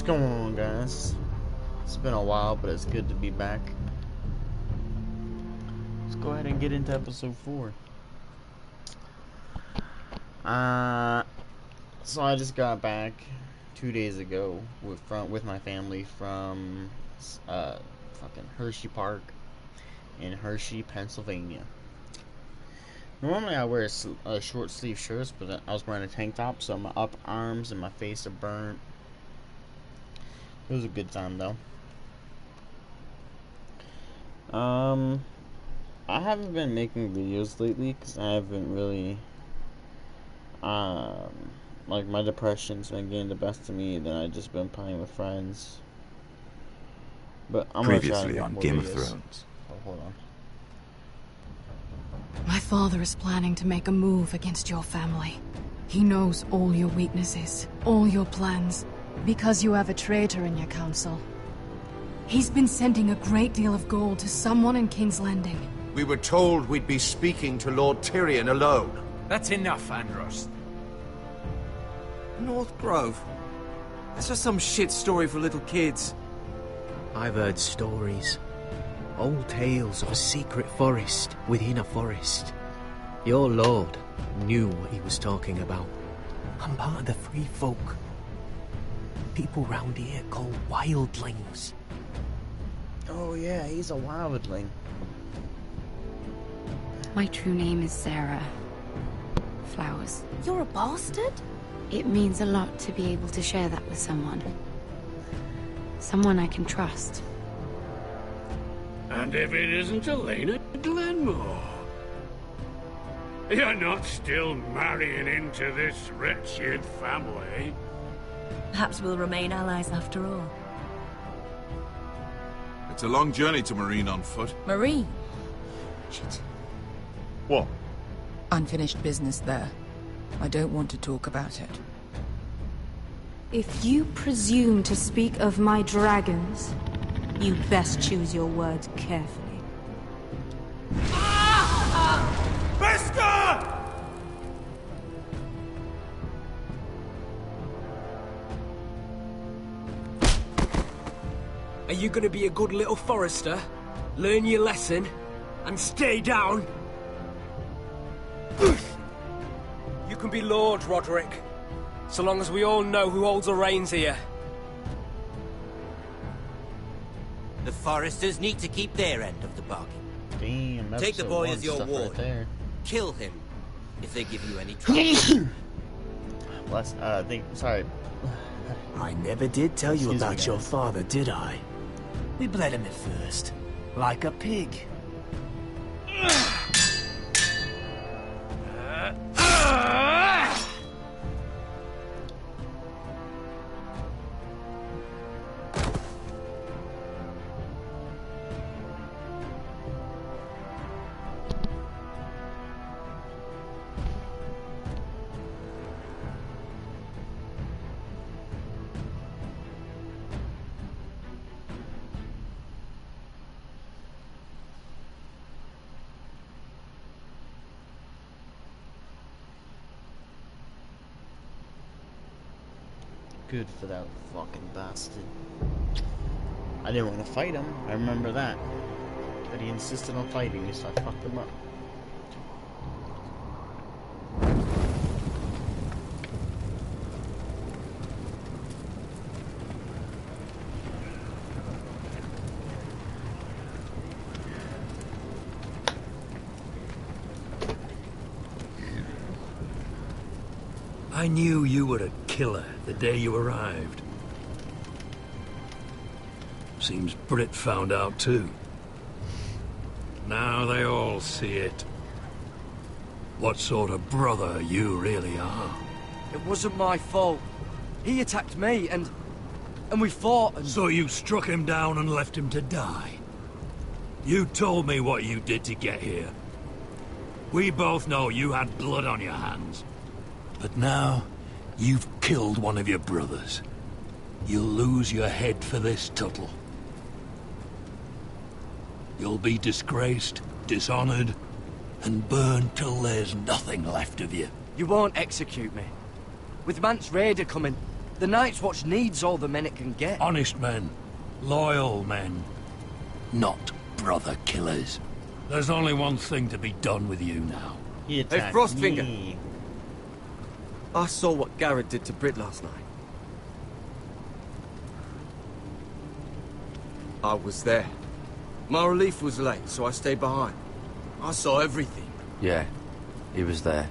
going on, guys? It's been a while, but it's good to be back. Let's go ahead and get into episode 4. So I just got back 2 days ago with my family from fucking Hershey Park in Hershey, Pennsylvania. Normally I wear a short sleeve shirt, but I was wearing a tank top, so my upper arms and my face are burnt. It was a good time though. I haven't been making videos lately because I haven't really, like my depression's been getting the best of me. Then I just been playing with friends. But I'm previously on Game of Thrones. Oh, hold on. My father is planning to make a move against your family. He knows all your weaknesses, all your plans, because you have a traitor in your council. He's been sending a great deal of gold to someone in King's Landing. We were told we'd be speaking to Lord Tyrion alone. That's enough, Andros. North Grove? That's just some shit story for little kids. I've heard stories. Old tales of a secret forest within a forest. Your lord knew what he was talking about. I'm part of the free folk. People round here call wildlings. Oh yeah, he's a wildling. My true name is Sarah Flowers. You're a bastard? It means a lot to be able to share that with someone. Someone I can trust. And if it isn't Elena Glenmore? You're not still marrying into this wretched family. Perhaps we'll remain allies after all. It's a long journey to Marine on foot. Marine? Shit. What? Unfinished business there. I don't want to talk about it. If you presume to speak of my dragons, you best choose your words carefully. Beskar! Are you gonna be a good little forester? Learn your lesson? And stay down? You can be Lord, Roderick. So long as we all know who holds the reins here. The Foresters need to keep their end of the bargain. Damn, take the boy as your ward. Right, kill him if they give you any trouble. Sorry. I never did tell you about your father, did I? We bled him at first, like a pig. Good for that fucking bastard. I didn't want to fight him. I remember that. But he insisted on fighting me, so I fucked him up. I knew you were a killer the day you arrived. Seems Britt found out too. Now they all see it. What sort of brother you really are. It wasn't my fault. He attacked me and we fought and... So you struck him down and left him to die? You told me what you did to get here. We both know you had blood on your hands. But now, you've killed one of your brothers. You'll lose your head for this, Tuttle. You'll be disgraced, dishonored, and burned till there's nothing left of you. You won't execute me. With Mance Rayder coming, The Night's Watch needs all the men it can get. Honest men. Loyal men. Not brother killers. There's only one thing to be done with you now. Hey, Frostfinger. Me. I saw what Garrett did to Britt last night. I was there. My relief was late, so I stayed behind. I saw everything. Yeah, he was there.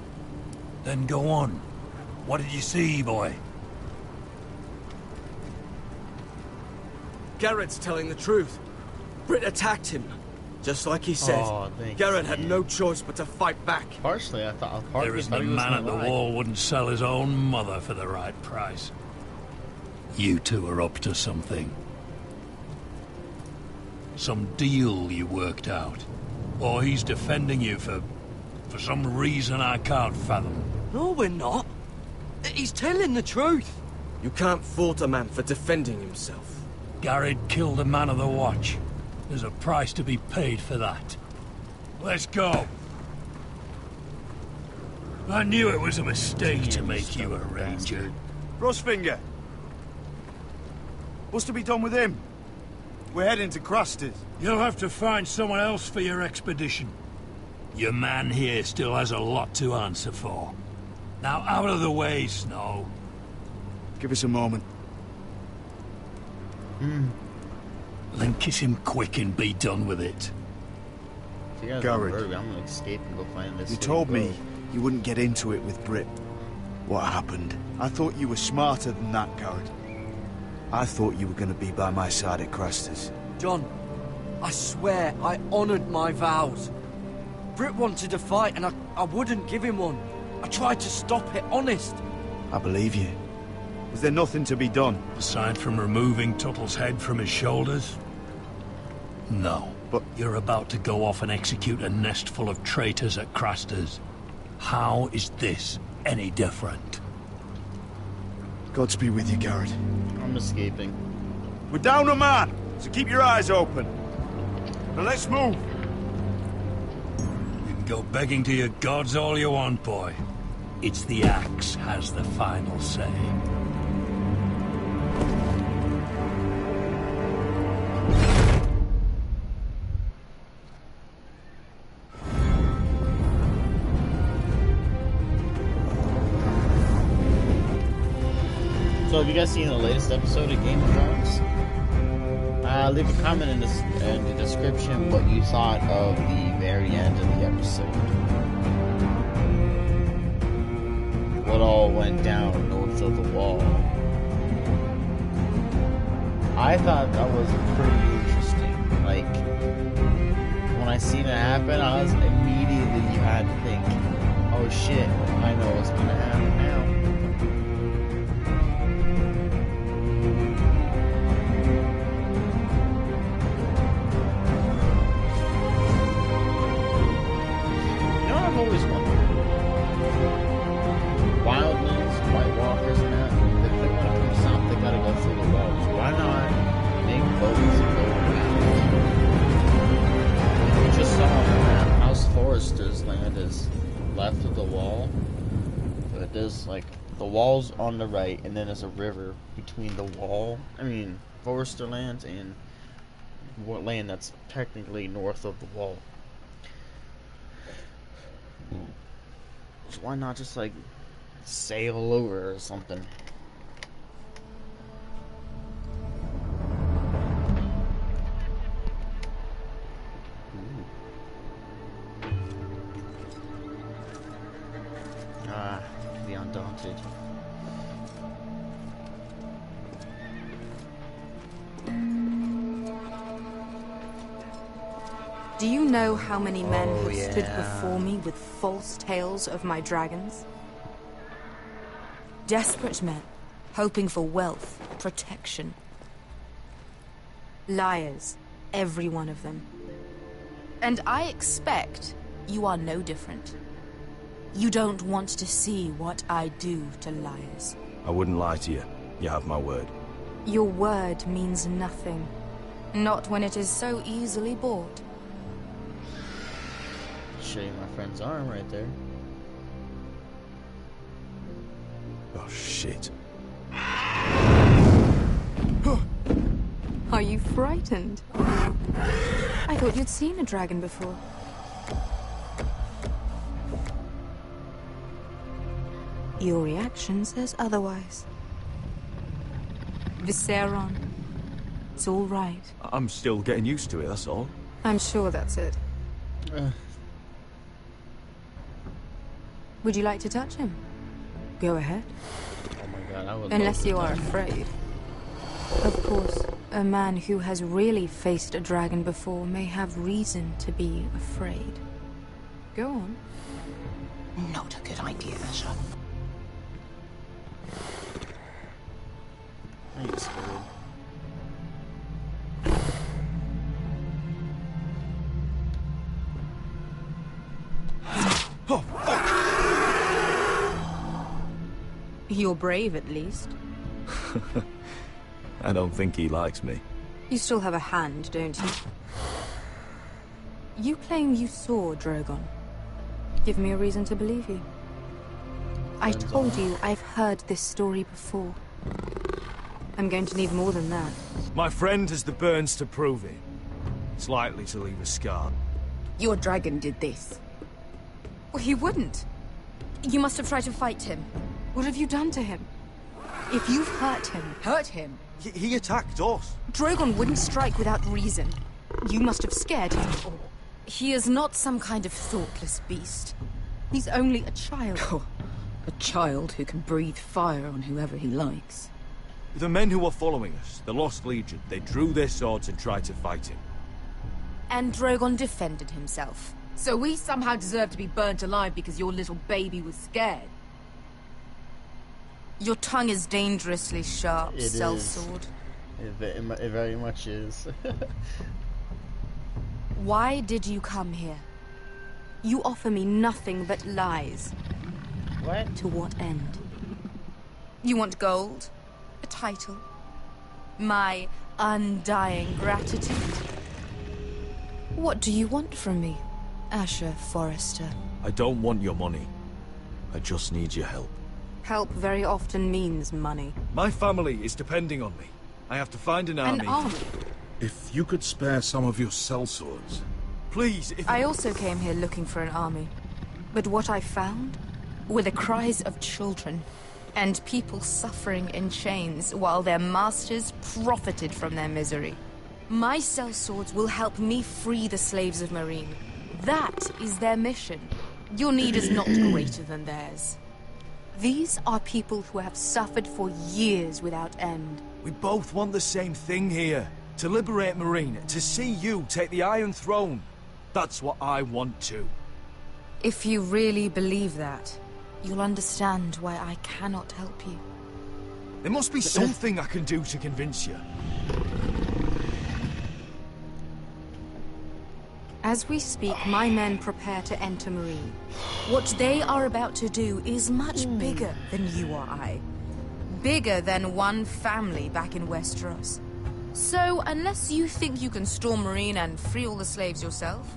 Then go on. What did you see, boy? Garrett's telling the truth. Britt attacked him. Just like he said. Garrett had no choice but to fight back. Partially, I thought. There isn't a man at the wall wouldn't sell his own mother for the right price. You two are up to something. Some deal you worked out. Or he's defending you for some reason I can't fathom. No, we're not. He's telling the truth. You can't fault a man for defending himself. Garrett killed a man of the Watch. There's a price to be paid for that. Let's go. I knew it was a mistake to make you a ranger. Frostfinger. What's to be done with him? We're heading to Crusters. You'll have to find someone else for your expedition. Your man here still has a lot to answer for. Now out of the way, Snow. Give us a moment. Then kiss him quick and be done with it. Garrett, I'm gonna escape and go find this. You told me you wouldn't get into it with Britt. What happened? I thought you were smarter than that, Garrett. I thought you were going to be by my side at Crusters. John, I swear I honored my vows. Britt wanted to fight and I wouldn't give him one. I tried to stop it, honest. I believe you. Was there nothing to be done? Aside from removing Tuttle's head from his shoulders? No. But you're about to go off and execute a nest full of traitors at Crusters. How is this any different? Gods be with you, Garrett. I'm escaping. We're down a man, so keep your eyes open. Now let's move. You can go begging to your gods all you want, boy. It's the axe has the final say. So have you guys seen the latest episode of Game of Thrones? Leave a comment in the description what you thought of the very end of the episode. What all went down north of the wall. I thought that was pretty interesting. Like, when I seen it happen, I was immediately, you had to think, oh shit, I know what's gonna happen now. I've always wondered. Wildlands, White Walkers, and that, if they want to come south, they gotta go through the walls. Why not make boats and go around? We just saw on the map, House Forrester's land is left of the wall. But there's like, the wall's on the right, and then there's a river between the wall, Forrester lands, and what land that's technically north of the wall. So why not just like sail over or something? The Undaunted. Do you know how many men have stood before me with false tales of my dragons? Desperate men, hoping for wealth, protection. Liars, every one of them. And I expect you are no different. You don't want to see what I do to liars. I wouldn't lie to you. You have my word. Your word means nothing. Not when it is so easily bought. Show you my friend's arm right there. Oh, shit. you frightened? I thought you'd seen a dragon before. Your reaction says otherwise. Visceron. It's all right. I'm still getting used to it, that's all. I'm sure that's it. Would you like to touch him? Go ahead. Oh my god, I would Unless you are afraid. Of course, a man who has really faced a dragon before may have reason to be afraid. Go on. Not a good idea, Asher. I ain't scared. Oh, fuck! You're brave, at least. I don't think he likes me. You still have a hand, don't you? You claim you saw Drogon. Give me a reason to believe you. I told you I've heard this story before. I'm going to need more than that. My friend has the burns to prove it. It's likely to leave a scar. Your dragon did this. Well, he wouldn't. You must have tried to fight him. What have you done to him? If you've hurt him... Hurt him? He attacked us. Drogon wouldn't strike without reason. You must have scared him. He is not some kind of thoughtless beast. He's only a child. Oh, a child who can breathe fire on whoever he likes. The men who were following us, the Lost Legion, they drew their swords and tried to fight him. And Drogon defended himself. So we somehow deserve to be burnt alive because your little baby was scared? Your tongue is dangerously sharp, sellsword. It very much is. Why did you come here? You offer me nothing but lies. What? To what end? You want gold? A title? My undying gratitude? What do you want from me, Asher Forrester? I don't want your money. I just need your help. Help very often means money. My family is depending on me. I have to find an army. An army? If you could spare some of your sellswords. Please, if... I also came here looking for an army. But what I found were the cries of children and people suffering in chains while their masters profited from their misery. My sellswords will help me free the slaves of Meereen. That is their mission. Your need is not greater than theirs. These are people who have suffered for years without end. We both want the same thing here. To liberate Meereen, to see you take the Iron Throne. That's what I want too. If you really believe that, you'll understand why I cannot help you. There must be something I can do to convince you. As we speak, my men prepare to enter Meereen. What they are about to do is much bigger than you or I. Bigger than one family back in Westeros. So, unless you think you can storm Meereen and free all the slaves yourself,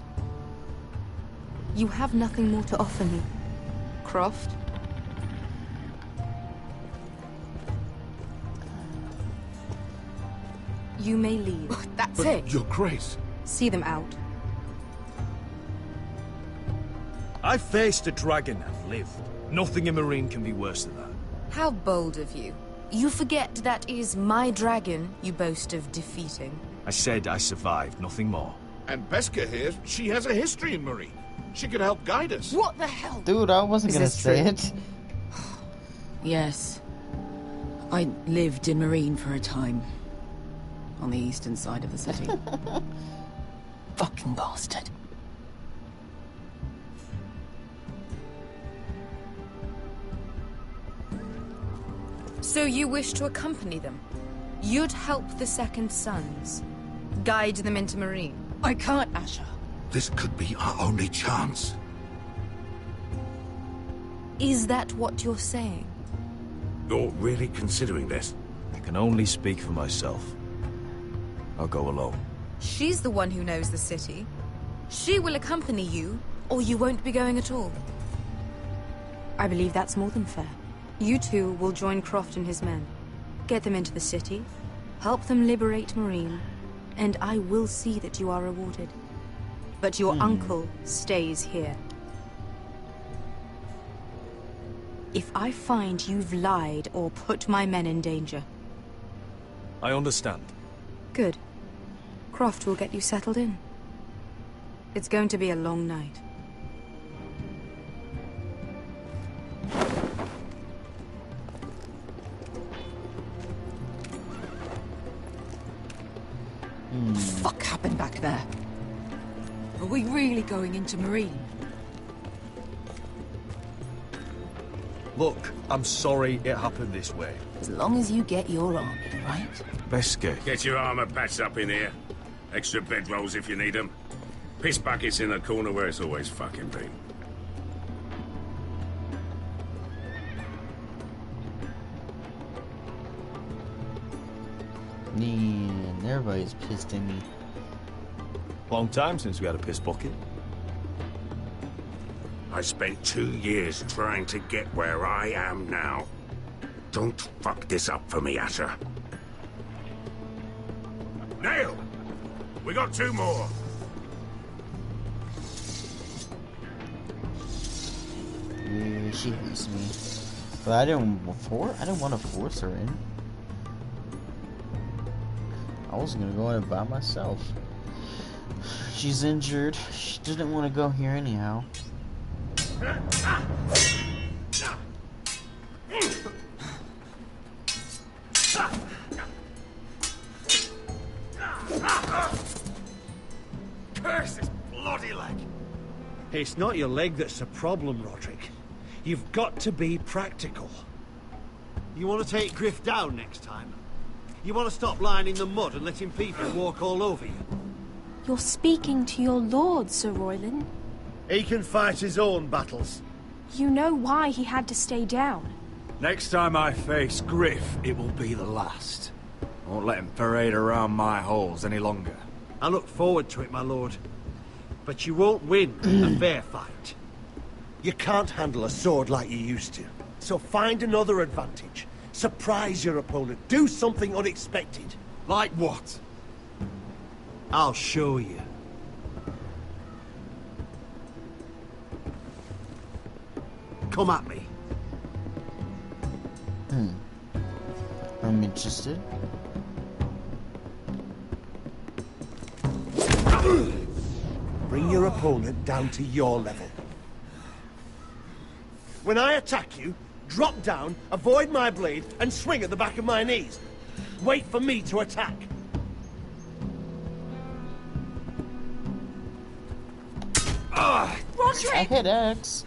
you have nothing more to offer me, Croft. You may leave. That's it. Your Grace. See them out. I faced a dragon and lived. Nothing in Meereen can be worse than that. How bold of you. You forget that is my dragon you boast of defeating. I said I survived, nothing more. And Beskha here, she has a history in Meereen. She could help guide us. What the hell? Dude, I wasn't gonna say it. Yes. I lived in Meereen for a time. On the eastern side of the city. Fucking bastard. So you wish to accompany them? You'd help the Second Sons? Guide them into Meereen? I can't, Asher. This could be our only chance. Is that what you're saying? You're really considering this? I can only speak for myself. I'll go alone. She's the one who knows the city. She will accompany you, or you won't be going at all. I believe that's more than fair. You two will join Croft and his men. Get them into the city, help them liberate Meereen, and I will see that you are rewarded. But your uncle stays here. If I find you've lied or put my men in danger... I understand. Good. Croft will get you settled in. It's going to be a long night. What the fuck happened back there? Are we really going into Marine? Look, I'm sorry it happened this way. As long as you get your army, right? Beskay. Get your armor patched up in here. Extra bedrolls if you need them. Piss buckets in the corner where it's always fucking been. Man, everybody's pissed at me. Long time since we had a piss bucket. I spent 2 years trying to get where I am now. Don't fuck this up for me, Asher. Nail! We got 2 more. Yeah, she hates me. But I didn't want to force her in. I was gonna go in by myself. She's injured. She didn't want to go here anyhow. Curse this bloody leg! It's not your leg that's the problem, Roderick. You've got to be practical. You want to take Griff down next time? You want to stop lying in the mud and letting people walk all over you? You're speaking to your lord, Sir Royland. He can fight his own battles. You know why he had to stay down. Next time I face Griff, it will be the last. I won't let him parade around my halls any longer. I look forward to it, my lord. But you won't win a fair fight. You can't handle a sword like you used to. So find another advantage. Surprise your opponent. Do something unexpected. Like what? I'll show you. Come at me. I'm interested. Bring your opponent down to your level. When I attack you, drop down, avoid my blade, and swing at the back of my knees. Wait for me to attack. I hit X.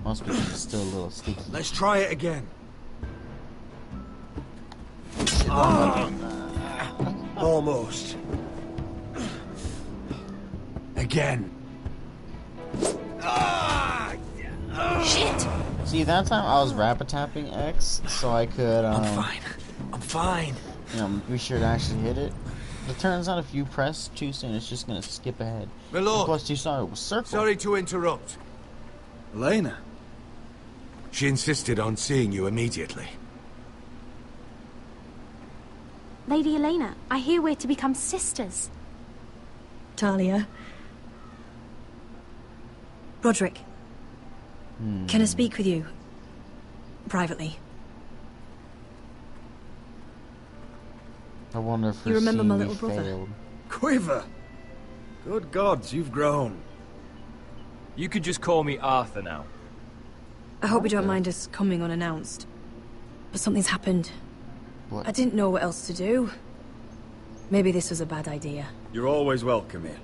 Most people are still a little sticky. Let's try it again. Almost. Again. Shit! See, that time I was rapid tapping X, so I could, I'm fine. You know, be sure to actually hit it. It turns out if you press too soon, it's just gonna skip ahead. My lord. Of course, you saw it was circle. Sorry to interrupt. Elena. She insisted on seeing you immediately. Lady Elena, I hear we're to become sisters. Talia. Roderick. Can I speak with you? Privately. I wonder if You remember my little failed. brother? Quiver! Good gods, you've grown. You could just call me Arthur now. I hope you don't mind us coming unannounced. But something's happened. What? I didn't know what else to do. Maybe this was a bad idea. You're always welcome here.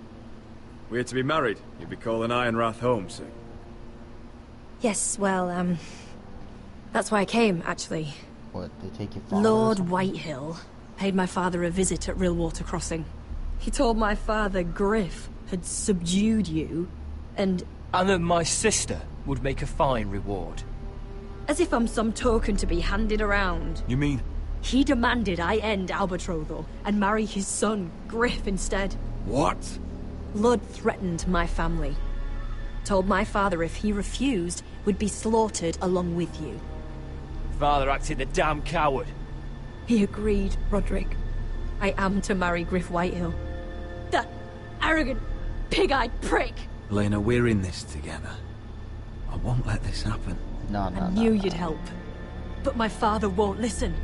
We're to be married. You'd be calling Ironrath home soon. Yes, well, that's why I came, actually. What, they take your father? Lord Whitehill paid my father a visit at Rillwater Crossing. He told my father Griff had subdued you, and that my sister would make a fine reward. as if I'm some token to be handed around. You mean? He demanded I end our betrothal and marry his son, Griff, instead. What? Lud threatened my family. Told my father if he refused, we'd be slaughtered along with you. Father acted the damn coward. He agreed, Roderick. I am to marry Griff Whitehill. That arrogant, pig-eyed prick! Elena, we're in this together. I won't let this happen. No, I knew you'd help. But my father won't listen.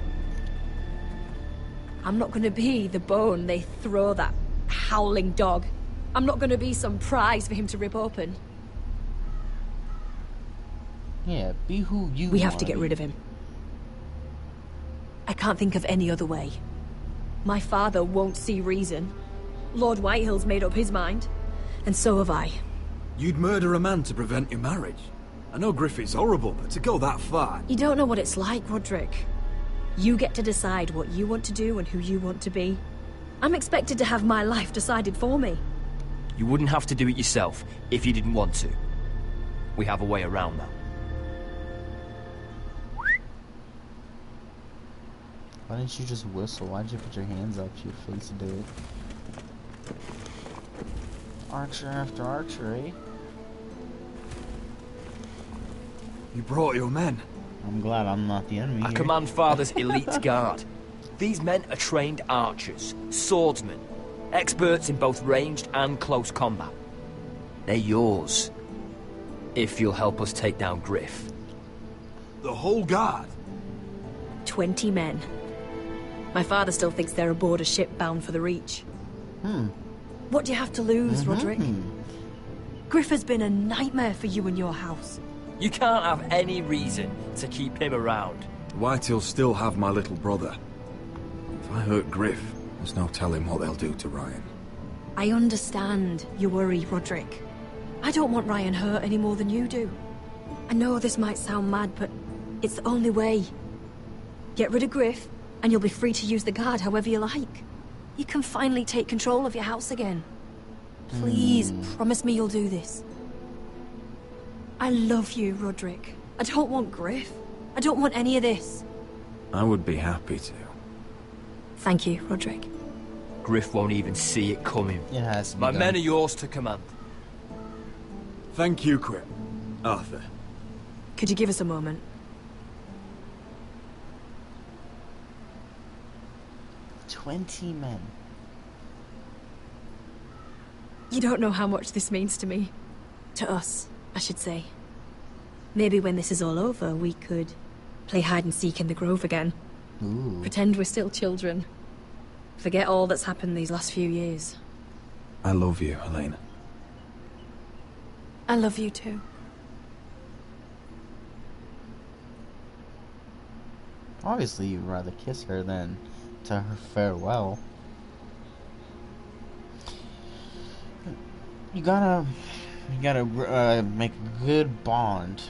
I'm not gonna be the bone they throw that howling dog. I'm not gonna be some prize for him to rip open. Yeah, be who you We have to wanna get be. rid of him. I can't think of any other way. My father won't see reason. Lord Whitehill's made up his mind. And so have I. You'd murder a man to prevent your marriage. I know Griffith's horrible, but to go that far... You don't know what it's like, Roderick. You get to decide what you want to do and who you want to be. I'm expected to have my life decided for me. You wouldn't have to do it yourself if you didn't want to. We have a way around that. Why didn't you just whistle? Why'd you put your hands up to your face and do it? Archer after archer, eh? You brought your men. I'm glad I'm not the enemy I here. command Father's elite guard. These men are trained archers, swordsmen, experts in both ranged and close combat. They're yours, if you'll help us take down Griff. The whole guard? 20 men. My father still thinks they're aboard a ship bound for the Reach. What do you have to lose, Roderick? Griff has been a nightmare for you and your house. You can't have any reason to keep him around. Whitehill'll still have my little brother. If I hurt Griff, there's no telling what they'll do to Ryan. I understand your worry, Roderick. I don't want Ryan hurt any more than you do. I know this might sound mad, but it's the only way. Get rid of Griff, and you'll be free to use the guard however you like. You can finally take control of your house again. Please, promise me you'll do this. I love you, Roderick. I don't want Griff. I don't want any of this. I would be happy to. Thank you, Roderick. Griff won't even see it coming. It has to be My done. men are yours to command. Thank you, Crip. Arthur. Could you give us a moment? $20 men. You don't know how much this means to me. To us, I should say. Maybe when this is all over, we could play hide and seek in the Grove again. Ooh. Pretend we're still children. Forget all that's happened these last few years. I love you, Elena. I love you too. Obviously, you'd rather kiss her than to her farewell. You gotta make a good bond,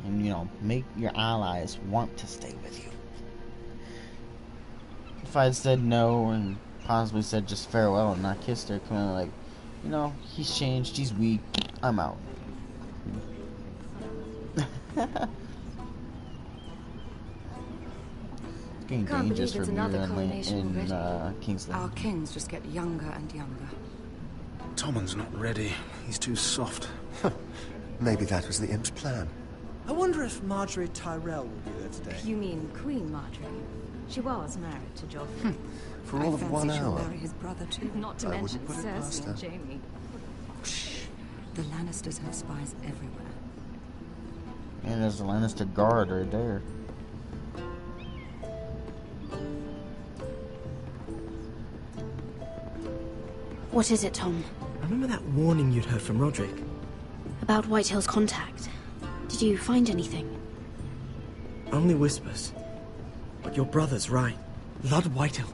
and make your allies want to stay with you. If I had said no and possibly said just farewell and not kissed her, kind of like, he's changed, he's weak, I'm out. It's getting Can't dangerous believe for it's me another coronation in already. King's Our Landing. kings just get younger and younger. Tommen's not ready. He's too soft. Maybe that was the imp's plan. I wonder if Marjorie Tyrell will be there today. You mean Queen Marjorie? She was married to Joffrey. For all I of 1 fancy she'll hour. marry his brother too. Not to I mention wouldn't put it past Cersei and her. Jaime. Shh. The Lannisters have spies everywhere. And there's a Lannister guard right there. What is it, Tom? Remember that warning you'd heard from Roderick? About Whitehill's contact. Did you find anything? Only whispers. But your brother's right. Lord Whitehill.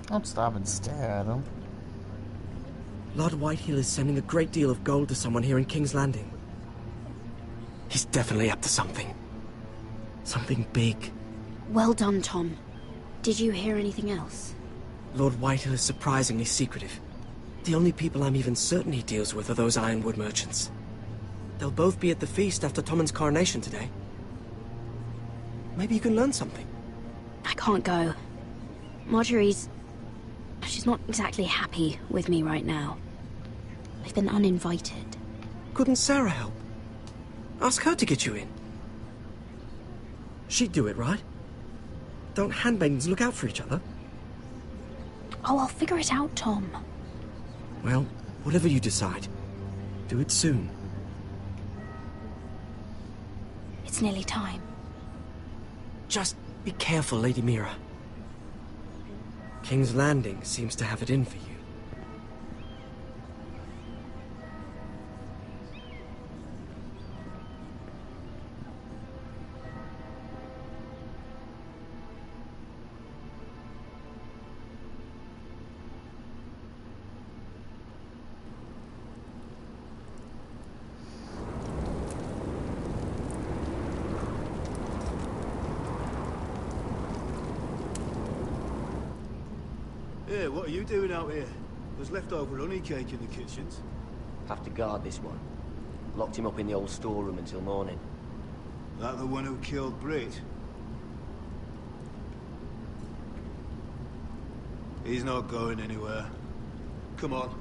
Don't stop and stare at him. Lord Whitehill is sending a great deal of gold to someone here in King's Landing. He's definitely up to something. Something big. Well done, Tom. Did you hear anything else? Lord Whitehill is surprisingly secretive. The only people I'm even certain he deals with are those ironwood merchants. They'll both be at the feast after Tommen's coronation today. Maybe you can learn something. I can't go. Marjorie's... she's not exactly happy with me right now. I've been uninvited. Couldn't Sarah help? Ask her to get you in. She'd do it, right? Don't handmaidens look out for each other? Oh, I'll figure it out, Tom. Well, whatever you decide, do it soon. It's nearly time. Just be careful, Lady Mira. King's Landing seems to have it in for you. Hey, what are you doing out here? There's leftover honey cake in the kitchens. Have to guard this one. Locked him up in the old storeroom until morning. That the one who killed Brit? He's not going anywhere. Come on.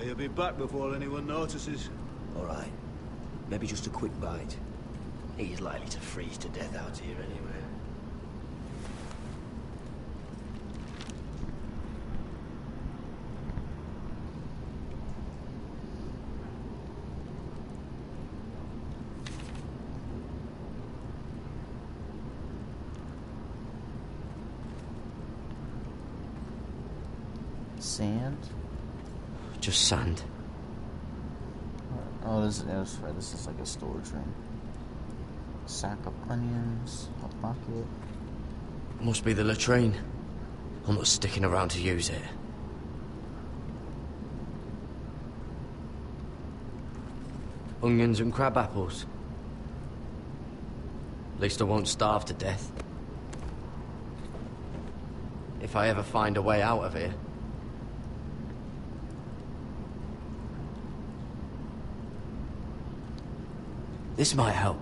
He'll be back before anyone notices. All right. Maybe just a quick bite. He's likely to freeze to death out here anyway. Sand? Just sand. Oh, this is like a storage room. Sack of onions, a bucket. Must be the latrine. I'm not sticking around to use it. Onions and crab apples. At least I won't starve to death. If I ever find a way out of here. This might help.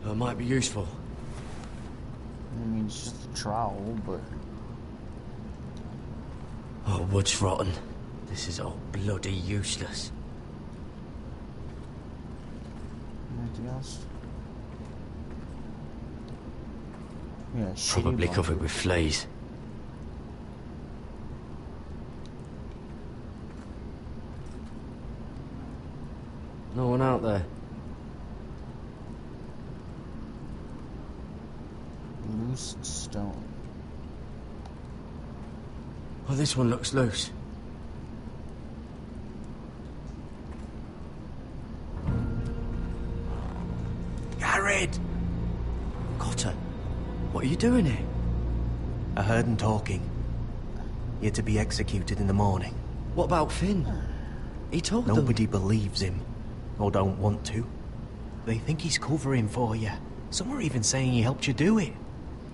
It might be useful. I mean, it's just a trowel, but... Oh, wood's rotten. This is all bloody useless. Anything else? Yeah, Probably covered with fleas. No one out there. Loose stone. Oh, this one looks loose. Garrett! Cotter, what are you doing here? I heard him talking. You're to be executed in the morning. What about Finn? He told them. Nobody believes him. Or don't want to. They think he's covering for you. Some are even saying he helped you do it.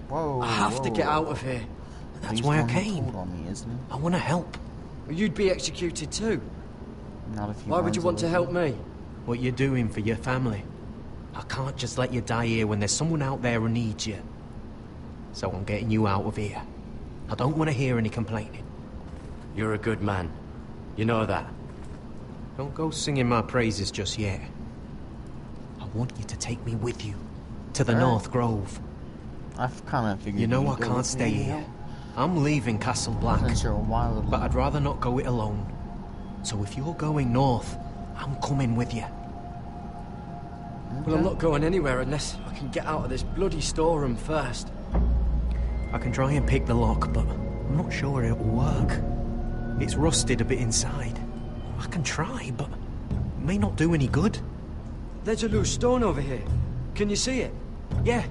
Whoa, I have to get out of here. That's why I came. On me, isn't it? I want to help. You'd be executed too. Not if you Why would you want to help me? What you're doing for your family. I can't just let you die here when there's someone out there who needs you. So I'm getting you out of here. I don't want to hear any complaining. You're a good man. You know that. Don't go singing my praises just yet. I want you to take me with you. To the North Grove. I've kind of figured you know I can't stay here. I'm leaving Castle Black. But I'd rather not go it alone. So if you're going north, I'm coming with you. Well, I'm not going anywhere unless I can get out of this bloody storeroom first. I can try and pick the lock, but I'm not sure it'll work. It's rusted a bit inside. I can try, but it may not do any good. There's a loose stone over here. Can you see it? Yeah.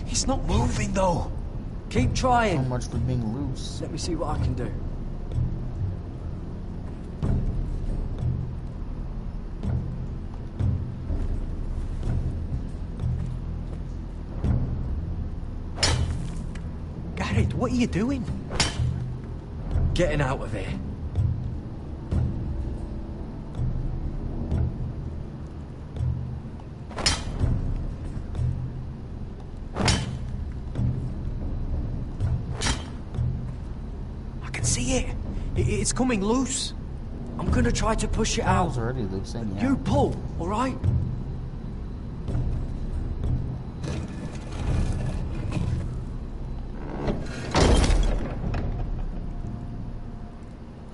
It's not moving, though. Keep trying. So much for being loose. Let me see what I can do. Garrett, what are you doing? Getting out of here. I can see it. It's coming loose. I'm gonna try to push it out. It's already loosened, yeah. You pull, all right?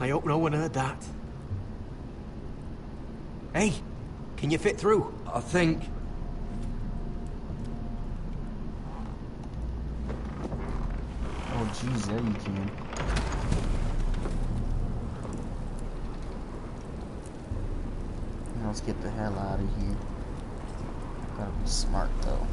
I hope no one heard that. Hey, can you fit through? I think. Oh, jeez, there you can. Now let's get the hell out of here. Gotta be smart, though.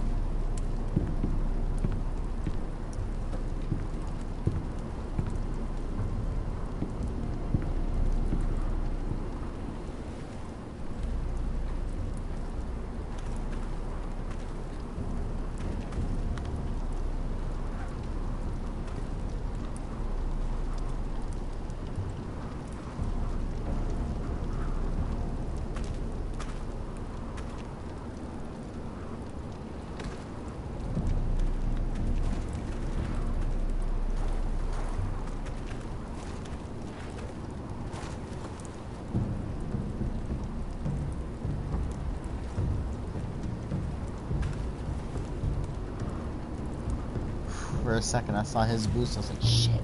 For a second, I saw his boost. I was like, shit.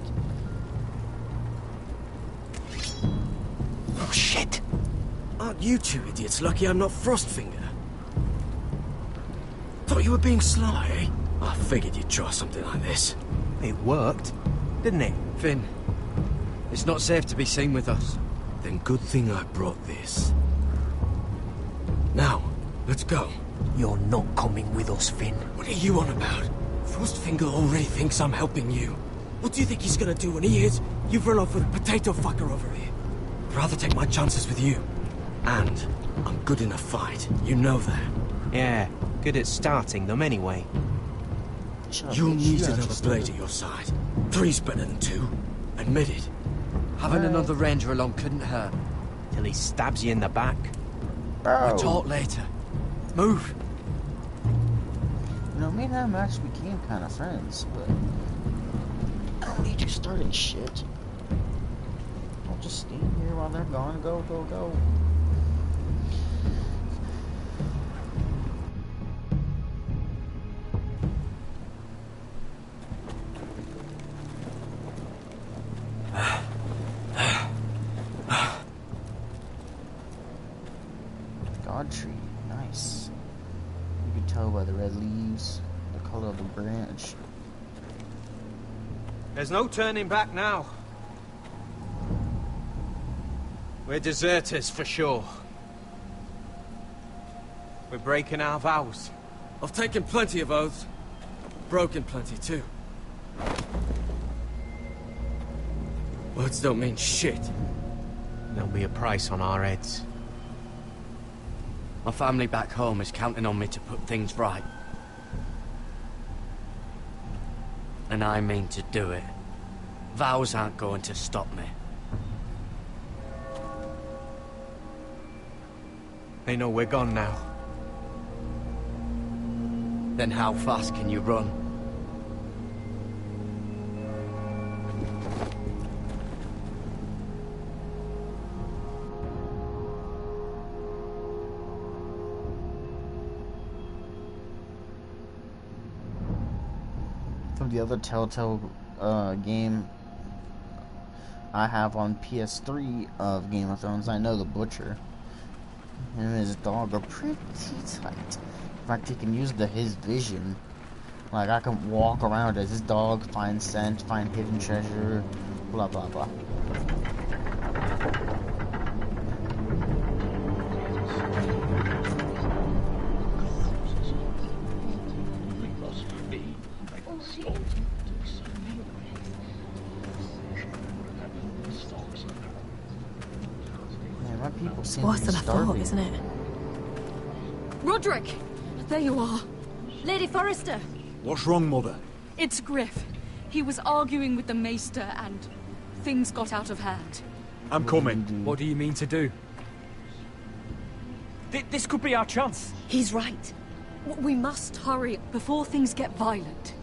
Oh, shit! Aren't you two idiots lucky I'm not Frostfinger? Thought you were being sly, eh? I figured you'd try something like this. It worked, didn't it? Finn, it's not safe to be seen with us. Then good thing I brought this. Now, let's go. You're not coming with us, Finn. What are you on about? Frostfinger already thinks I'm helping you. What do you think he's gonna do when he hears you've run off with a potato fucker over here? I'd rather take my chances with you. And I'm good in a fight. You know that. Yeah, good at starting them anyway. You'll need another blade at your side. 3's better than 2. Admit it. Having another ranger along couldn't hurt. Till he stabs you in the back. We'll talk later. Move. You know, me and him actually became kind of friends, but I don't need you starting shit. I'll just stand here while they're gone. Go, go, go. God tree, nice. You can tell by the red leaves, the color of the branch. There's no turning back now. We're deserters for sure. We're breaking our vows. I've taken plenty of oaths. Broken plenty too. Words don't mean shit. There'll be a price on our heads. My family back home is counting on me to put things right. And I mean to do it. Vows aren't going to stop me. They know we're gone now. Then how fast can you run? From the other Telltale game I have on PS3 of Game of Thrones, I know the Butcher. Him and his dog are pretty tight. In fact, he can use his vision. Like, I can walk around as his dog, find scent, find hidden treasure, blah blah blah. Man, my people seem Worse to be than I thought, starving. isn't it? Roderick! There you are. Lady Forrester, What's wrong, Mother? it's Griff. He was arguing with the Maester and things got out of hand. I'm coming. What do you mean to do? This could be our chance. He's right. We must hurry before things get violent.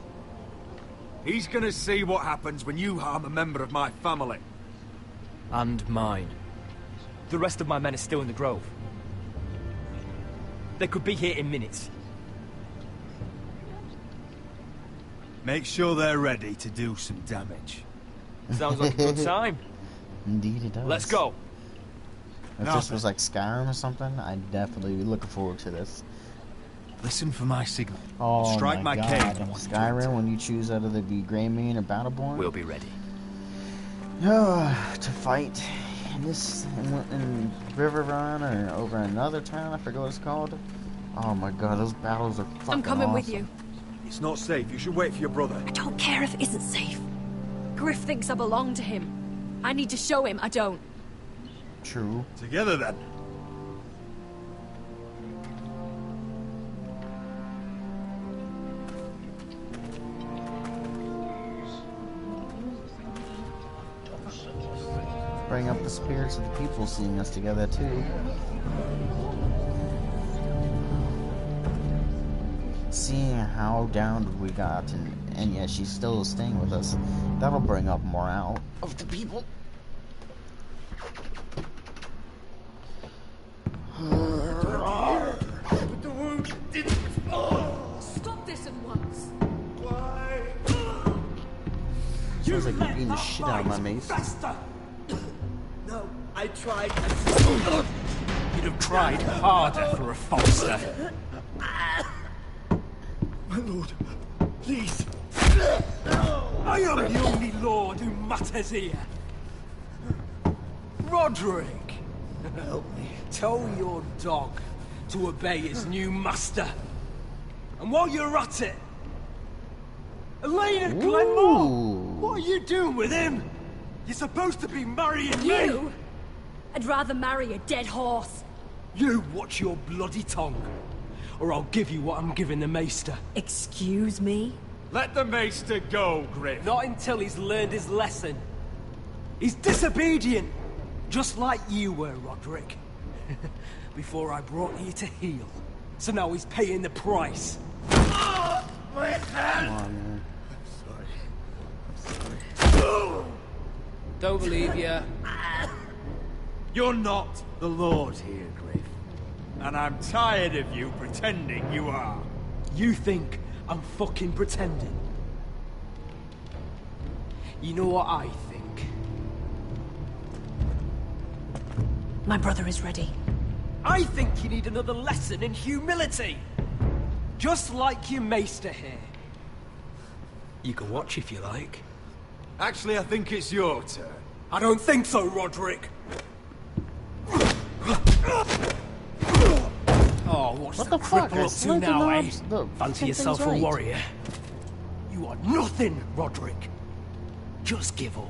He's gonna see what happens when you harm a member of my family. And mine. The rest of my men are still in the grove. They could be here in minutes. Make sure they're ready to do some damage. Sounds like a good time. Indeed it does. Let's go. If this was like Skyrim or something, I'd definitely be looking forward to this. Listen for my signal. Oh Strike my God. cave. Skyrim, when you choose out of the Greymane or Battleborn. We'll be ready. To fight in this in Riverrun or over another town, I forget what it's called. Oh my God, those battles are fucking I'm coming awesome. with you. It's not safe. You should wait for your brother. I don't care if it isn't safe. Griff thinks I belong to him. I need to show him I don't. True. Together then. Bring up the spirits of the people seeing us together too. Seeing how down we got, and yet she's still staying with us, that'll bring up morale of the people. But the wound didn't. Stop this at once. Why? Sounds like you're beating the shit out of my mace. No, I tried. You'd have tried harder for a Forrester. My lord, please. I am the only lord who matters here. Roderick, help me. Tell your dog to obey his new master. And while you're at it, Elena Glenmore, what are you doing with him? You're supposed to be marrying me. You? I'd rather marry a dead horse. You watch your bloody tongue, or I'll give you what I'm giving the Maester. Excuse me? Let the Maester go, Griff. Not until he's learned his lesson. He's disobedient, just like you were, Roderick. Before I brought you to heel. So now he's paying the price. My hand! Come on, man. Don't believe you. You're not the lord here, Griff. And I'm tired of you pretending you are. You think I'm fucking pretending? You know what I think? My brother is ready. I think you need another lesson in humility. Just like your Maester here. You can watch if you like. Actually, I think it's your turn. I don't think so, Roderick. Oh, what's What the the fuck? cripple I up to slinked now, the eh? knobs. The Fancy fucking yourself thing's a right. warrior. You are nothing, Roderick. Just give up.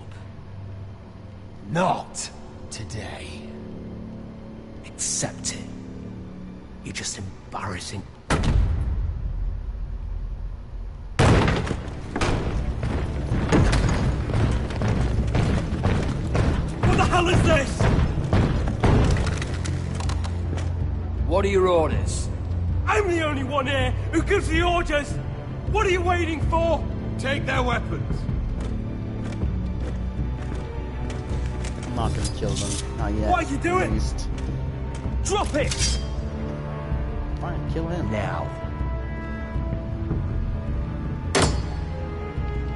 Not today. Accept it. You're just embarrassing. What the hell is this? What are your orders? I'm the only one here who gives the orders! What are you waiting for? Take their weapons. I'm not gonna kill them. Not yet. What are you doing? At least. Drop it! Fine, kill him. Now.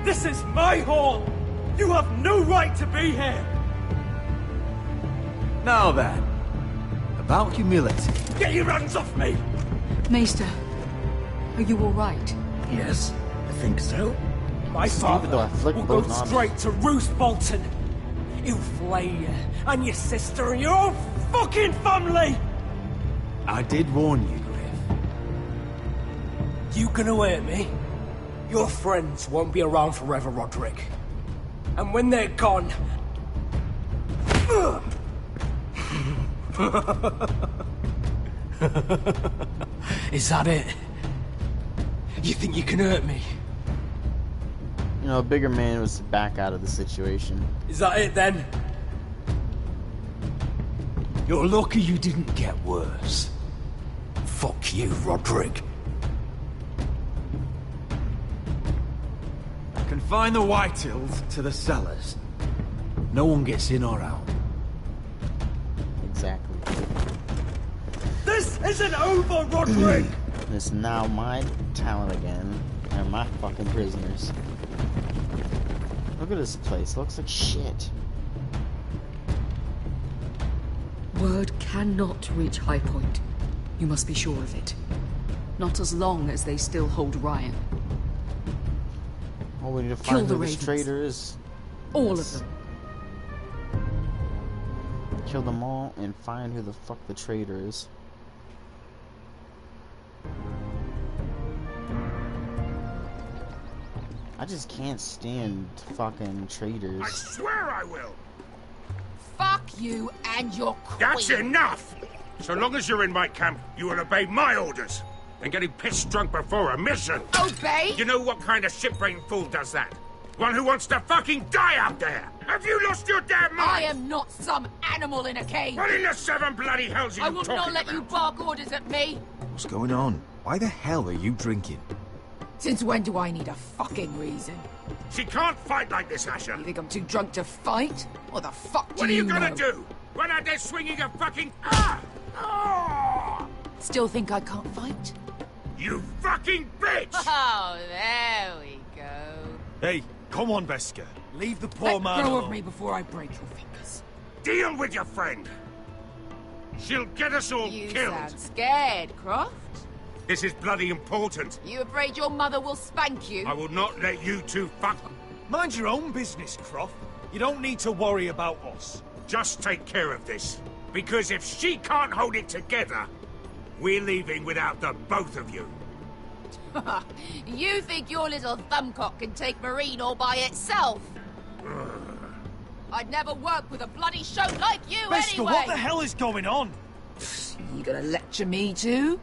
This is my hall! You have no right to be here! Now then, about humility. Get your hands off me! Maester, are you all right? Yes, I think so. My Stupid though, I father flicked will go both knobs. straight to Roose Bolton. He'll flay you, and your sister, and your whole fucking family! I did warn you, Griff. You gonna hurt me? Your friends won't be around forever, Roderick. And when they're gone... Is that it? You think you can hurt me? You know, a bigger man was to back out of the situation. Is that it then? You're lucky you didn't get worse. Fuck you, Roderick. Confine the Whitehills to the cellars. No one gets in or out. isn't over, Roderick! It's now my town again, and my fucking prisoners. Look at this place. It looks like shit. Word cannot reach High Point. You must be sure of it. Not as long as they still hold Ryan. Well, we need to Kill find the who this Ravens. traitor is. All Yes. of them. Kill them all and find who the fuck the traitor is. I just can't stand fucking traitors. I swear I will. Fuck you and your queen. That's enough! So long as you're in my camp, you will obey my orders. And getting pissed drunk before a mission. Obey? You know what kind of shit-brained fool does that? One who wants to fucking die out there! Have you lost your damn mind? I am not some animal in a cage. What in the seven bloody hells are I you will talking not let about? you bark orders at me. What's going on? Why the hell are you drinking? Since when do I need a fucking reason? She can't fight like this, Asher. You think I'm too drunk to fight? What the fuck do What are you know? gonna do? Run out there swinging a fucking... Ah! Ah! Still think I can't fight? You fucking bitch! Oh, there we go. Hey, come on, Veska. Leave the poor man Let go alone. of me before I break your fingers. Deal with your friend. She'll get us all You killed. sound scared, Croft. This is bloody important. You afraid your mother will spank you? I will not let you two fuck... Mind your own business, Croft. You don't need to worry about us. Just take care of this. Because if she can't hold it together, we're leaving without the both of you. You think your little thumbcock can take Marine all by itself? I'd never work with a bloody show like you Veska, anyway! what the hell is going on? You gonna lecture me too?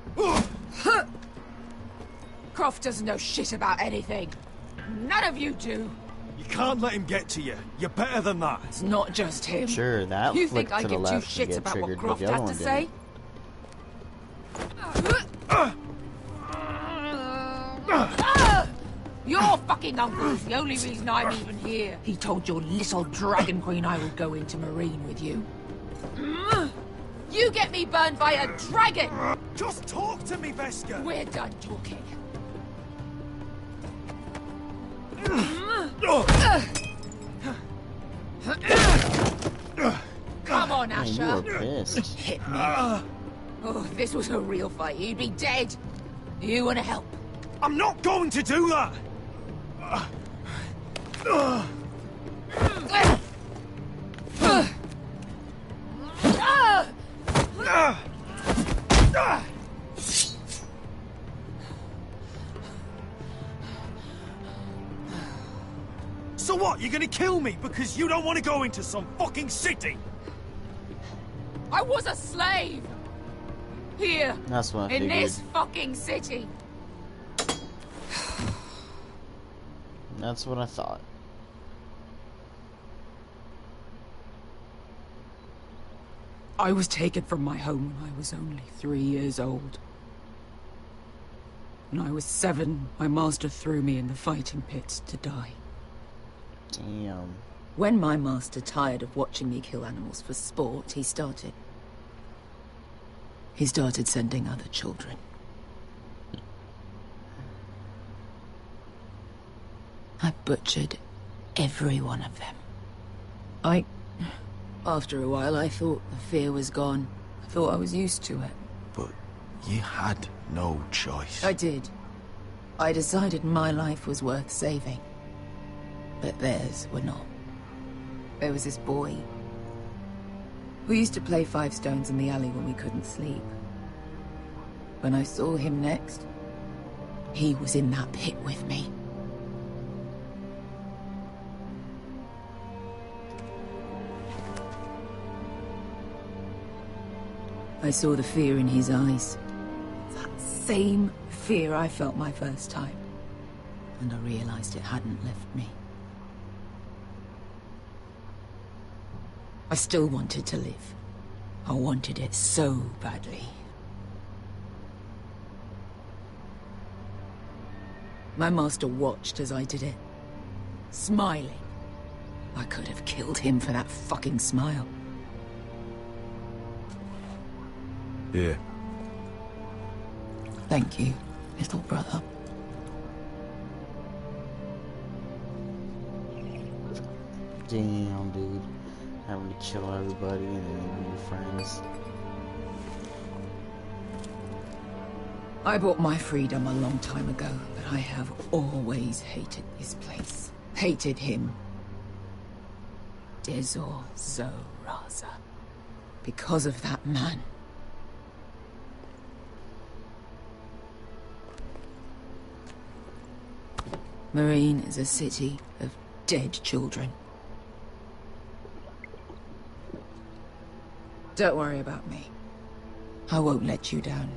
Croft doesn't know shit about anything. None of you do. You can't let him get to you. You're better than that. It's not just him. Sure, that You flick think I to the give two left to shits get about what triggered, but Croft the other had one to say? Your fucking uncle's the only reason I'm even here. He told your little dragon queen I would go into Marine with you. You get me burned by a dragon! Just talk to me, Veska! We're done talking. Come on, Man, you Asher. were pissed. Hit me. Oh, if this was a real fight, you'd be dead. You want to help? I'm not going to do that! So what, you're gonna kill me because you don't want to go into some fucking city? I was a slave! Here, That's what I in figured. this fucking city. That's what I thought. I was taken from my home when I was only 3 years old. When I was 7, my master threw me in the fighting pits to die. Damn. When my master tired of watching me kill animals for sport, he started sending other children. I butchered every one of them. After a while, I thought the fear was gone. I thought I was used to it. But you had no choice. I did. I decided my life was worth saving. But theirs were not. There was this boy. We used to play 5 stones in the alley when we couldn't sleep. When I saw him next, he was in that pit with me. I saw the fear in his eyes. That same fear I felt my first time. And I realized it hadn't left me. I still wanted to live. I wanted it so badly. My master watched as I did it, smiling. I could have killed him for that fucking smile. Here. Thank you, little brother. Damn, dude. Having to kill everybody and then your friends. I bought my freedom a long time ago, but I have always hated this place. Hated him. Dezor Zoraza. Because of that man. Marine is a city of dead children. Don't worry about me. I won't let you down.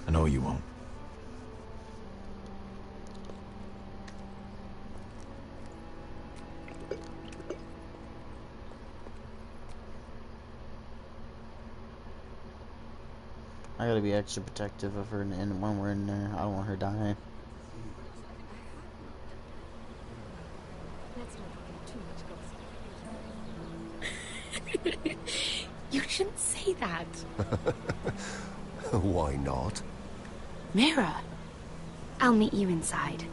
I know you won't. I gotta be extra protective of her and when we're in there. I don't want her dying. You shouldn't say that. Why not? Mira, I'll meet you inside.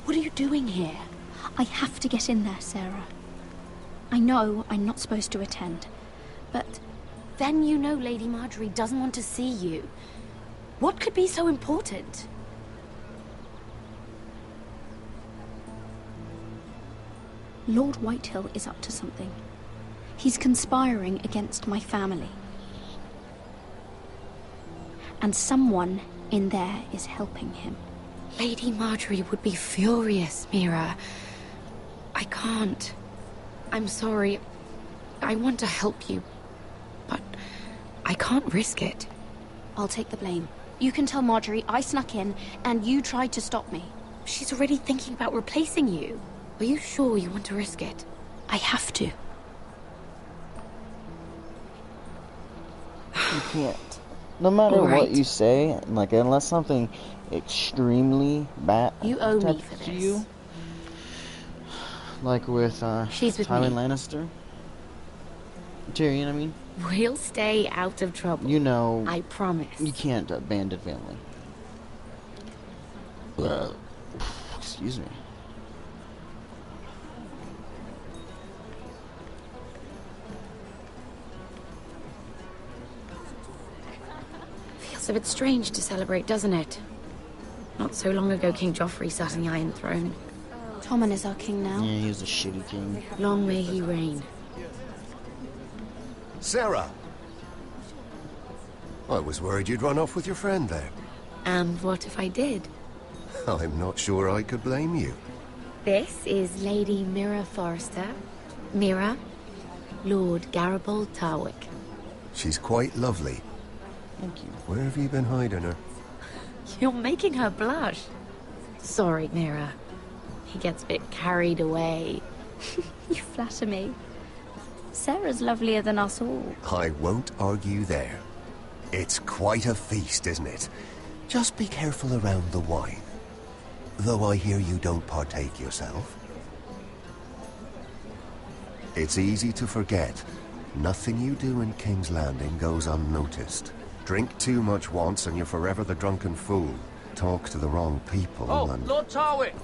What are you doing here? I have to get in there, Sarah. I know I'm not supposed to attend, but... Then you know Lady Marjorie doesn't want to see you. What could be so important? Lord Whitehill is up to something. He's conspiring against my family. And someone in there is helping him. Lady Marjorie would be furious, Mira. I can't. I'm sorry. I want to help you, but I can't risk it. I'll take the blame. You can tell Marjorie I snuck in and you tried to stop me. She's already thinking about replacing you. Are you sure you want to risk it? I have to. You can't. No matter what you say, like unless something extremely bad You owe me happens for to this. you, like with She's with Tywin me. Lannister, Tyrion. I mean, We'll stay out of trouble. you know, I promise. you can't abandon family. Excuse me. Feels a bit strange to celebrate, doesn't it? Not so long ago, King Joffrey sat on the Iron Throne. Tommen is our king now. Yeah, he was a shitty king. Long may he reign. Sarah! I was worried you'd run off with your friend there. And what if I did? I'm not sure I could blame you. This is Lady Mira Forrester. Mira, Lord Garibald Tarwick. She's quite lovely. Thank you. Where have you been hiding her? You're making her blush. Sorry, Mira. He gets a bit carried away. You flatter me. Sarah's lovelier than us all. I won't argue there. It's quite a feast, isn't it? Just be careful around the wine. Though I hear you don't partake yourself. It's easy to forget. Nothing you do in King's Landing goes unnoticed. Drink too much once and you're forever the drunken fool. Talk to the wrong people and... Lord Tarwick!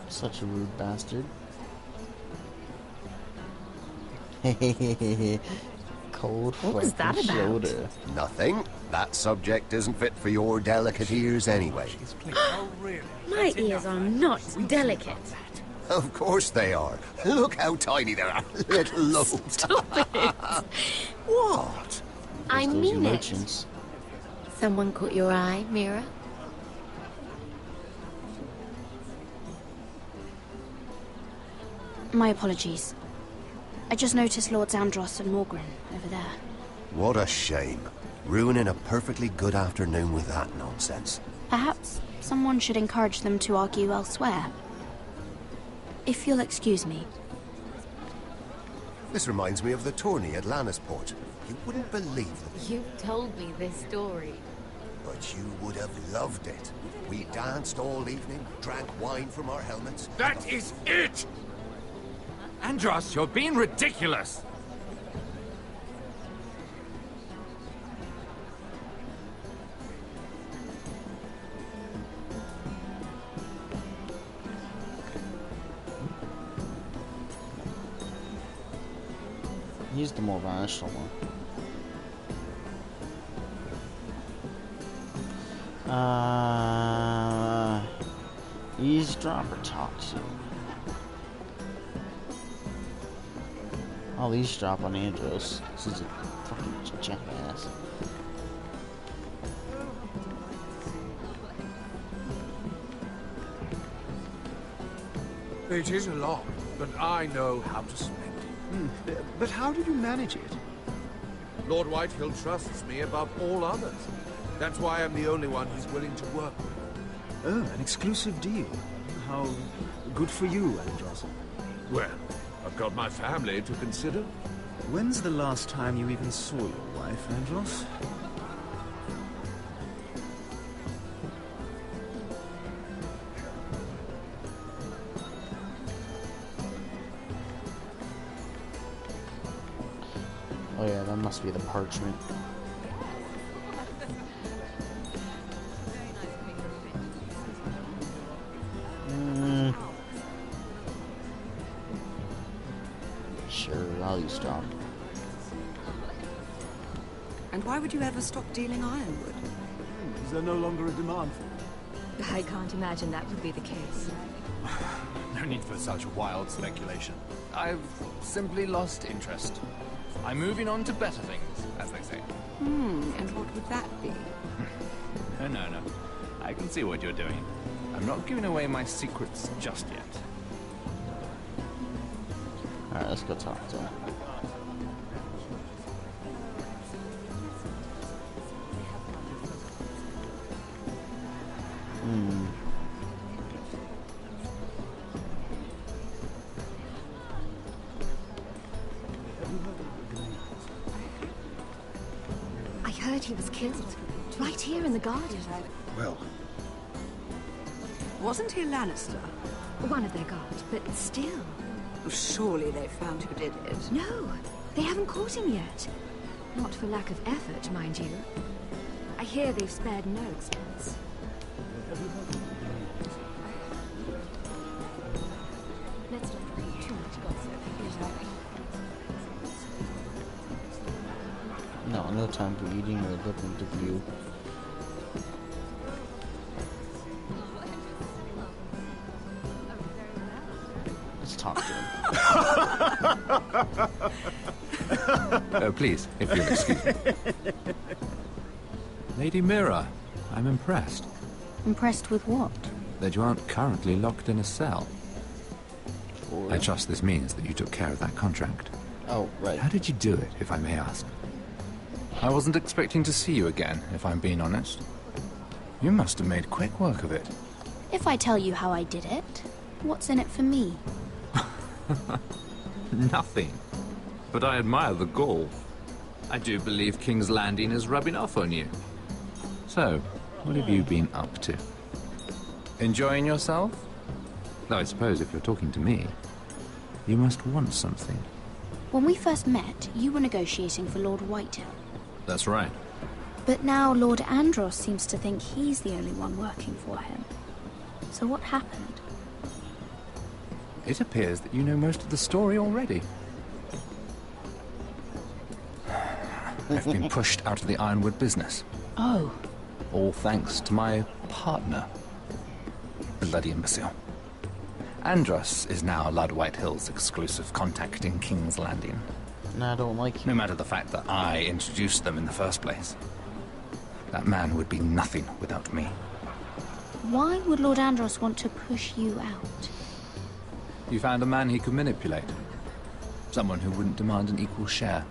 Such a rude bastard. Cold What was that fucking about? shoulder. Nothing. That subject isn't fit for your delicate ears anyway. My ears are not delicate. Of course they are. Look how tiny they are. Little lobes. Stop it. What? I Those mean it. merchants. Someone caught your eye, Mira? My apologies. I just noticed Lords Andros and Morgren over there. What a shame. Ruining a perfectly good afternoon with that nonsense. Perhaps someone should encourage them to argue elsewhere. If you'll excuse me. This reminds me of the tourney at Lannisport. You wouldn't believe it. You told me this story. But you would have loved it. We danced all evening, drank wine from our helmets. That is it! Andros, you're being ridiculous! He's the more rational one. Eavesdrop or talk to? I'll eavesdrop on Andros. This is a fucking jackass. It is a lot, but I know how to spend it. But how did you manage it? Lord Whitehill trusts me above all others. That's why I'm the only one he's willing to work with. Oh, an exclusive deal. How good for you, Andros. Well, I've got my family to consider. When's the last time you even saw your wife, Andros? Oh yeah, that must be the parchment. Sure, I'll eavesdrop. And why would you ever stop dealing ironwood? Is there no longer a demand for it? I can't imagine that would be the case. No need for such wild speculation. I've simply lost interest. I'm moving on to better things, as they say. And what would that be? No. I can see what you're doing. I'm not giving away my secrets just yet. Alright, let's go talk to him. I heard he was killed. Right here in the garden. Well... Wasn't he Lannister? One of their guard, but still. Surely they found who did it. No, they haven't caught him yet. Not for lack of effort, mind you. I hear they've spared no expense. Let's not read too much gossip. No time for eating or looking to view. Let's talk to him. Oh, please, if you'll excuse me. Lady Mira, I'm impressed. Impressed with what? That you aren't currently locked in a cell. I trust this means that you took care of that contract. Oh, right. How did you do it, if I may ask? I wasn't expecting to see you again, if I'm being honest. You must have made quick work of it. If I tell you how I did it, what's in it for me? Nothing. But I admire the gall. I do believe King's Landing is rubbing off on you. So, what have you been up to? Enjoying yourself? Though I suppose if you're talking to me, you must want something. When we first met, you were negotiating for Lord Whitehill. That's right. But now Lord Andros seems to think he's the only one working for him. So what happened? It appears that you know most of the story already. I've been pushed out of the ironwood business. Oh. All thanks to my partner. Bloody imbecile. Andros is now Lord Whitehill's exclusive contact in King's Landing. No, I don't like him. No matter the fact that I introduced them in the first place. That man would be nothing without me. Why would Lord Andros want to push you out? You found a man he could manipulate. Someone who wouldn't demand an equal share.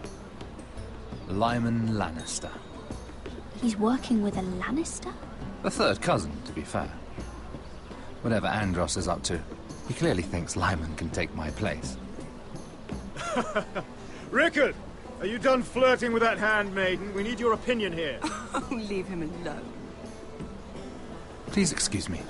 Lyman Lannister. He's working with a Lannister? A third cousin, to be fair. Whatever Andros is up to, he clearly thinks Lyman can take my place. Rickard! Are you done flirting with that handmaiden? We need your opinion here. Oh, leave him alone. Please excuse me.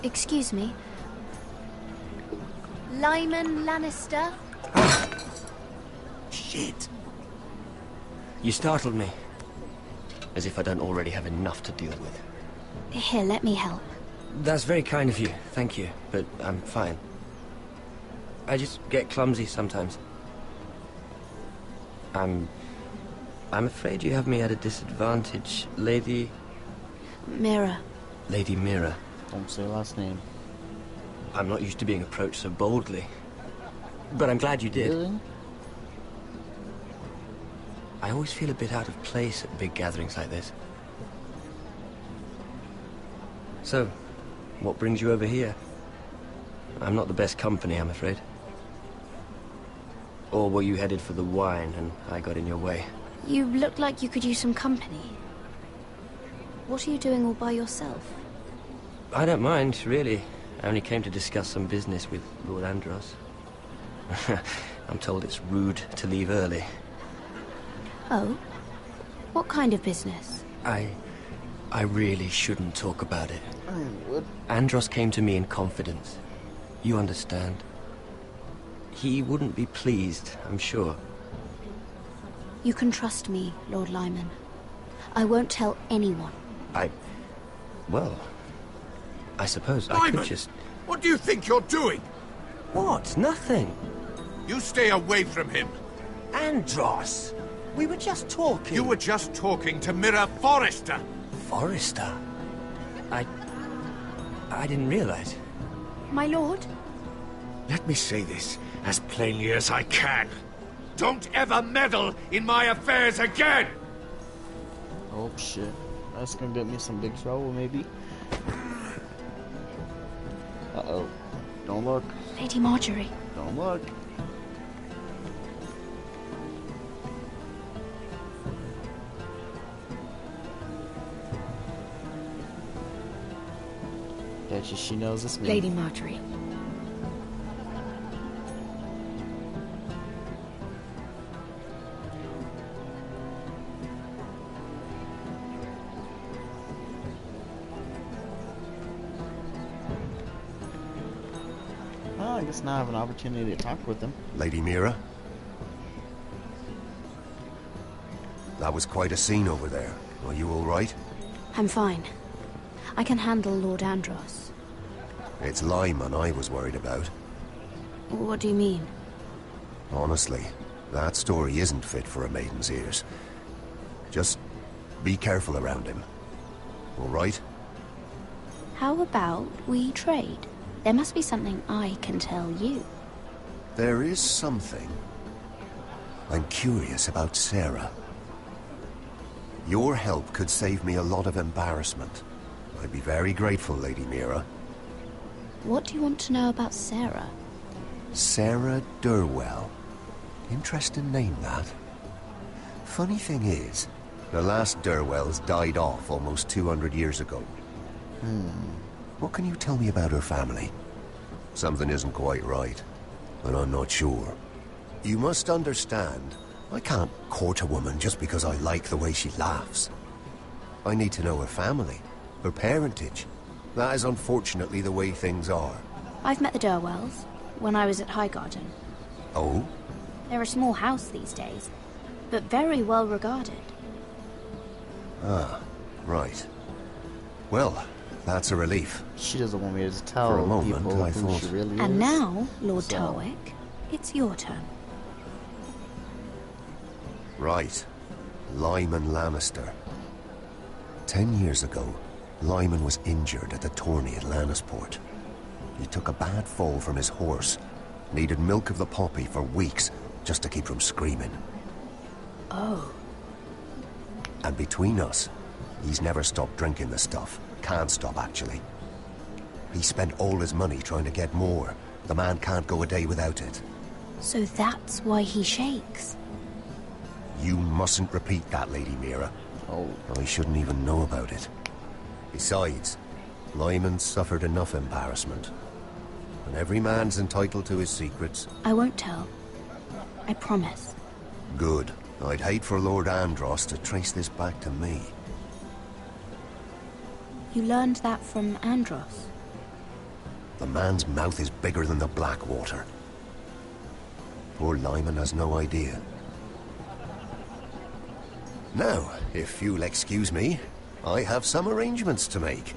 Excuse me. Lyman Lannister? Shit. You startled me. As if I don't already have enough to deal with. Here, let me help. That's very kind of you, thank you, but I'm fine. I just get clumsy sometimes. I'm afraid you have me at a disadvantage, Lady... Mira. Lady Mira. Don't say last name. I'm not used to being approached so boldly. But I'm glad you did. Really? I always feel a bit out of place at big gatherings like this. So, what brings you over here? I'm not the best company, I'm afraid. Or were you headed for the wine and I got in your way? You look like you could use some company. What are you doing all by yourself? I don't mind, really. I only came to discuss some business with Lord Andros. I'm told it's rude to leave early. Oh? What kind of business? I really shouldn't talk about it. Andros came to me in confidence. You understand? He wouldn't be pleased, I'm sure. You can trust me, Lord Lyman. I won't tell anyone. Well, I suppose I Lyman, could just... what do you think you're doing? What? Nothing. You stay away from him. Andros! We were just talking. You were just talking to Mira Forrester. Forrester? I didn't realize. My lord? Let me say this as plainly as I can. Don't ever meddle in my affairs again! Oh shit. That's gonna get me some big trouble, maybe. Uh-oh. Don't look. Lady Marjorie. Don't look. Bet you she knows it's me. Lady Marjorie. Well, I guess now I have an opportunity to talk with him. Lady Mira? That was quite a scene over there. Are you all right? I'm fine. I can handle Lord Andros. It's Lyman I was worried about. What do you mean? Honestly, that story isn't fit for a maiden's ears. Just be careful around him. All right? How about we trade? There must be something I can tell you. There is something. I'm curious about Sarah. Your help could save me a lot of embarrassment. I'd be very grateful, Lady Mira. What do you want to know about Sarah? Sarah Durwell. Interesting name, that. Funny thing is, the last Durwells died off almost 200 years ago. What can you tell me about her family? Something isn't quite right, but I'm not sure. You must understand, I can't court a woman just because I like the way she laughs. I need to know her family, her parentage. That is unfortunately the way things are. I've met the Durwells when I was at Highgarden. Oh? They're a small house these days, but very well regarded. Ah, right. Well, that's a relief. She doesn't want me to tell For a moment, people I who thought... she really is. And now, Lord So- Tarwick, it's your turn. Right. Lyman Lannister. 10 years ago, Lyman was injured at the tourney at Lannisport. He took a bad fall from his horse, needed milk of the poppy for weeks, just to keep from screaming. Oh. And between us, he's never stopped drinking the stuff. Can't stop, actually. He spent all his money trying to get more. The man can't go a day without it. So that's why he shakes. You mustn't repeat that, Lady Mira. Oh. I shouldn't even know about it. Besides, Lyman's suffered enough embarrassment. And every man's entitled to his secrets. I won't tell. I promise. Good. I'd hate for Lord Andros to trace this back to me. You learned that from Andros? The man's mouth is bigger than the Blackwater. Poor Lyman has no idea. Now, if you'll excuse me, I have some arrangements to make.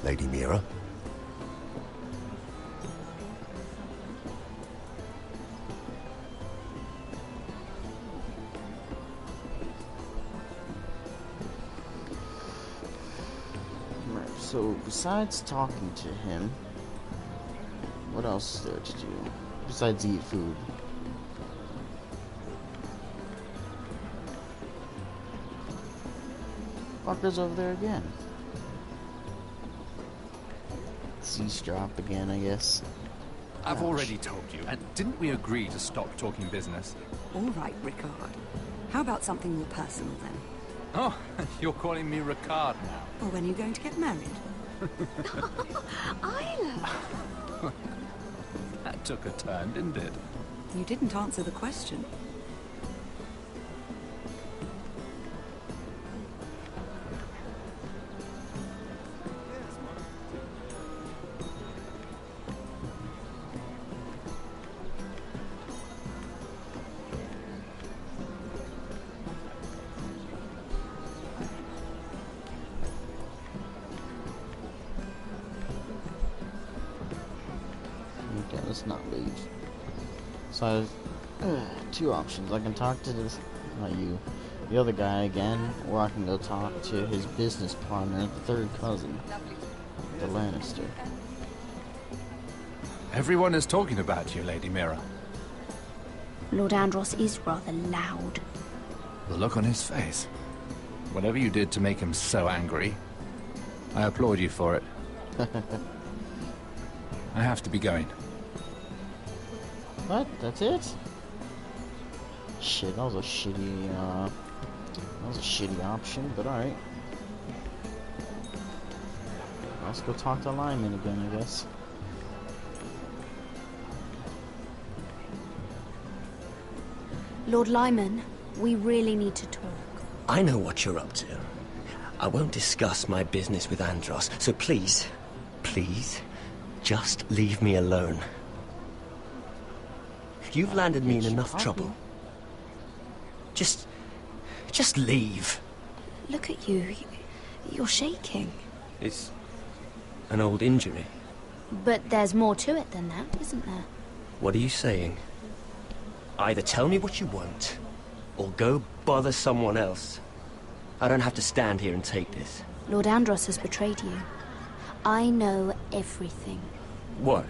Lady Mira? So, besides talking to him, what else is there to do? Besides eat food. Fucker's over there again. Cease drop again, I guess. I've already told you, and didn't we agree to stop talking business? All right, Ricard. How about something more personal then? Oh, you're calling me Ricard now. Or when are you going to get married? Isla! That took a turn, didn't it? You didn't answer the question. Okay, let's not leave. So I have two options. I can talk to this, not you, the other guy again, or I can go talk to his business partner, the third cousin, the Lannister. Everyone is talking about you, Lady Mira. Lord Andros is rather loud. The look on his face. Whatever you did to make him so angry, I applaud you for it. I have to be going. What? That's it? Shit, that was a shitty option, but alright. Let's go talk to Lyman again, I guess. Lord Lyman, we really need to talk. I know what you're up to. I won't discuss my business with Andros, so please, just leave me alone. You've landed me in enough trouble. Just leave. Look at you. You're shaking. It's an old injury. But there's more to it than that, isn't there? What are you saying? Either tell me what you want, or go bother someone else. I don't have to stand here and take this. Lord Andros has betrayed you. I know everything. What?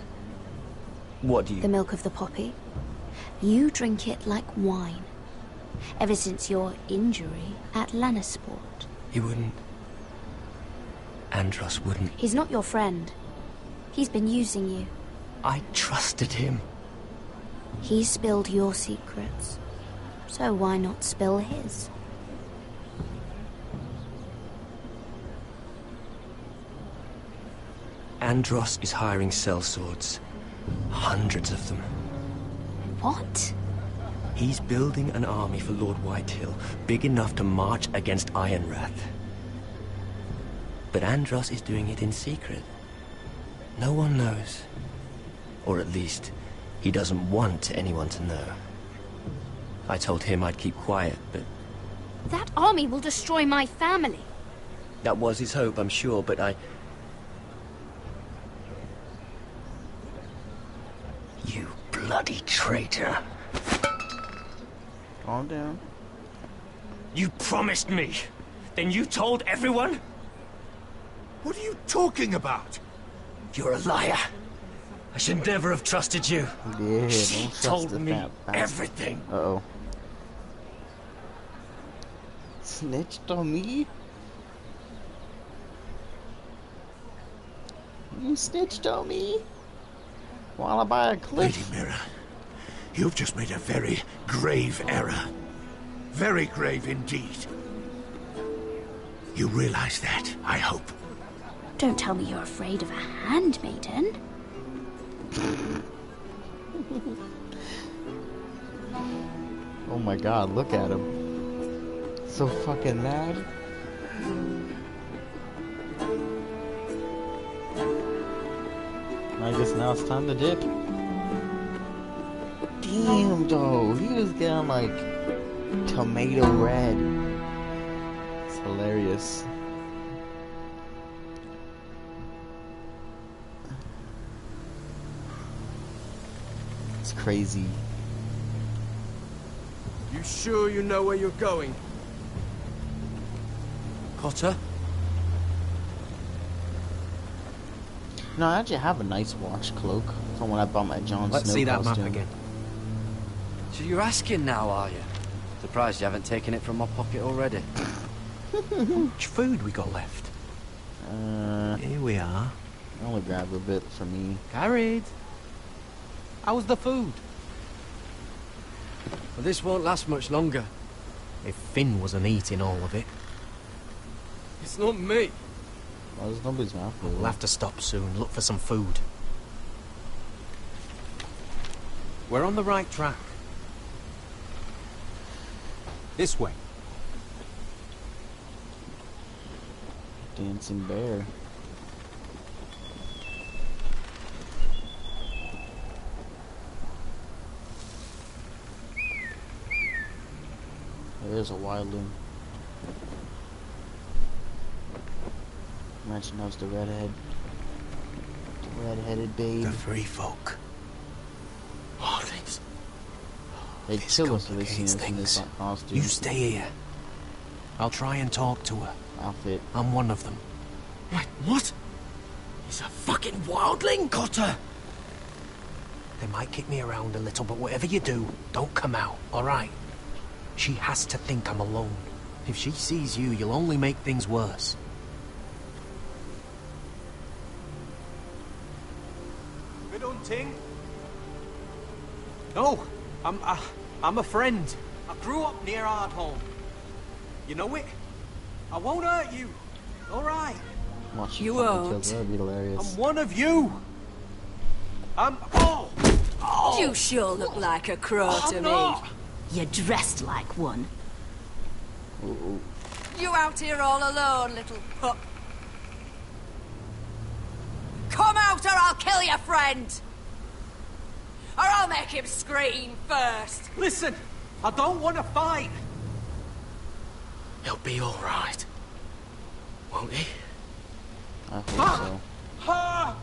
What do you... The milk of the poppy. You drink it like wine. Ever since your injury at Lannisport. He wouldn't... Andros wouldn't... He's not your friend. He's been using you. I trusted him. He spilled your secrets. So why not spill his? Andros is hiring sellswords. Hundreds of them. What? He's building an army for Lord Whitehill, big enough to march against Ironrath. But Andros is doing it in secret. No one knows. Or at least, he doesn't want anyone to know. I told him I'd keep quiet, but... That army will destroy my family. That was his hope, I'm sure, but I... You bloody traitor. Calm down. You promised me. Then you told everyone? What are you talking about? You're a liar. I should never have trusted you. Yeah, She don't trust told the me fat bastard. everything. Uh-oh. Snitched on me? You snitched on me? While I buy a cliff? Lady Mira, you've just made a very grave error. Very grave indeed. You realize that, I hope. Don't tell me you're afraid of a handmaiden. Oh my god, look at him. So fucking mad. I guess now it's time to dip. Damn, though. He was getting like tomato red. It's hilarious. It's crazy. You sure you know where you're going? Cotter? No, I actually have a nice watch cloak from when I bought my Jon Snow Let's see that costume. map again. So you're asking now, are you? Surprised you haven't taken it from my pocket already. How much food we got left? Here we are. I only grabbed a bit for me. Carried. How's the food? Well, this won't last much longer. If Finn wasn't eating all of it. It's not me. Well, there's nobody's mouth. We'll have to stop soon, look for some food. We're on the right track. This way. Dancing bear. There's a wildling. Imagine that was the redhead. The red-headed babe. The free folk. Wildlings. They'd kill us if they seen us in this costume. You stay here. I'll try and talk to her. Outfit. I'm one of them. Wait, what? He's a fucking wildling, Cotter! They might kick me around a little, but whatever you do, don't come out, alright? She has to think I'm alone. If she sees you, you'll only make things worse. Good hunting. No, I'm a friend. I grew up near Ardhorn. You know it? I won't hurt you. All right. Watch You fucking won't. kill her, that'd be hilarious. I'm one of you. Oh! You sure look like a crow I'm to me. not. You're dressed like one. Ooh. You out here all alone, little pup? Come out or I'll kill your friend! Or I'll make him scream first! Listen, I don't want to fight. He'll be all right, won't he? I hope so.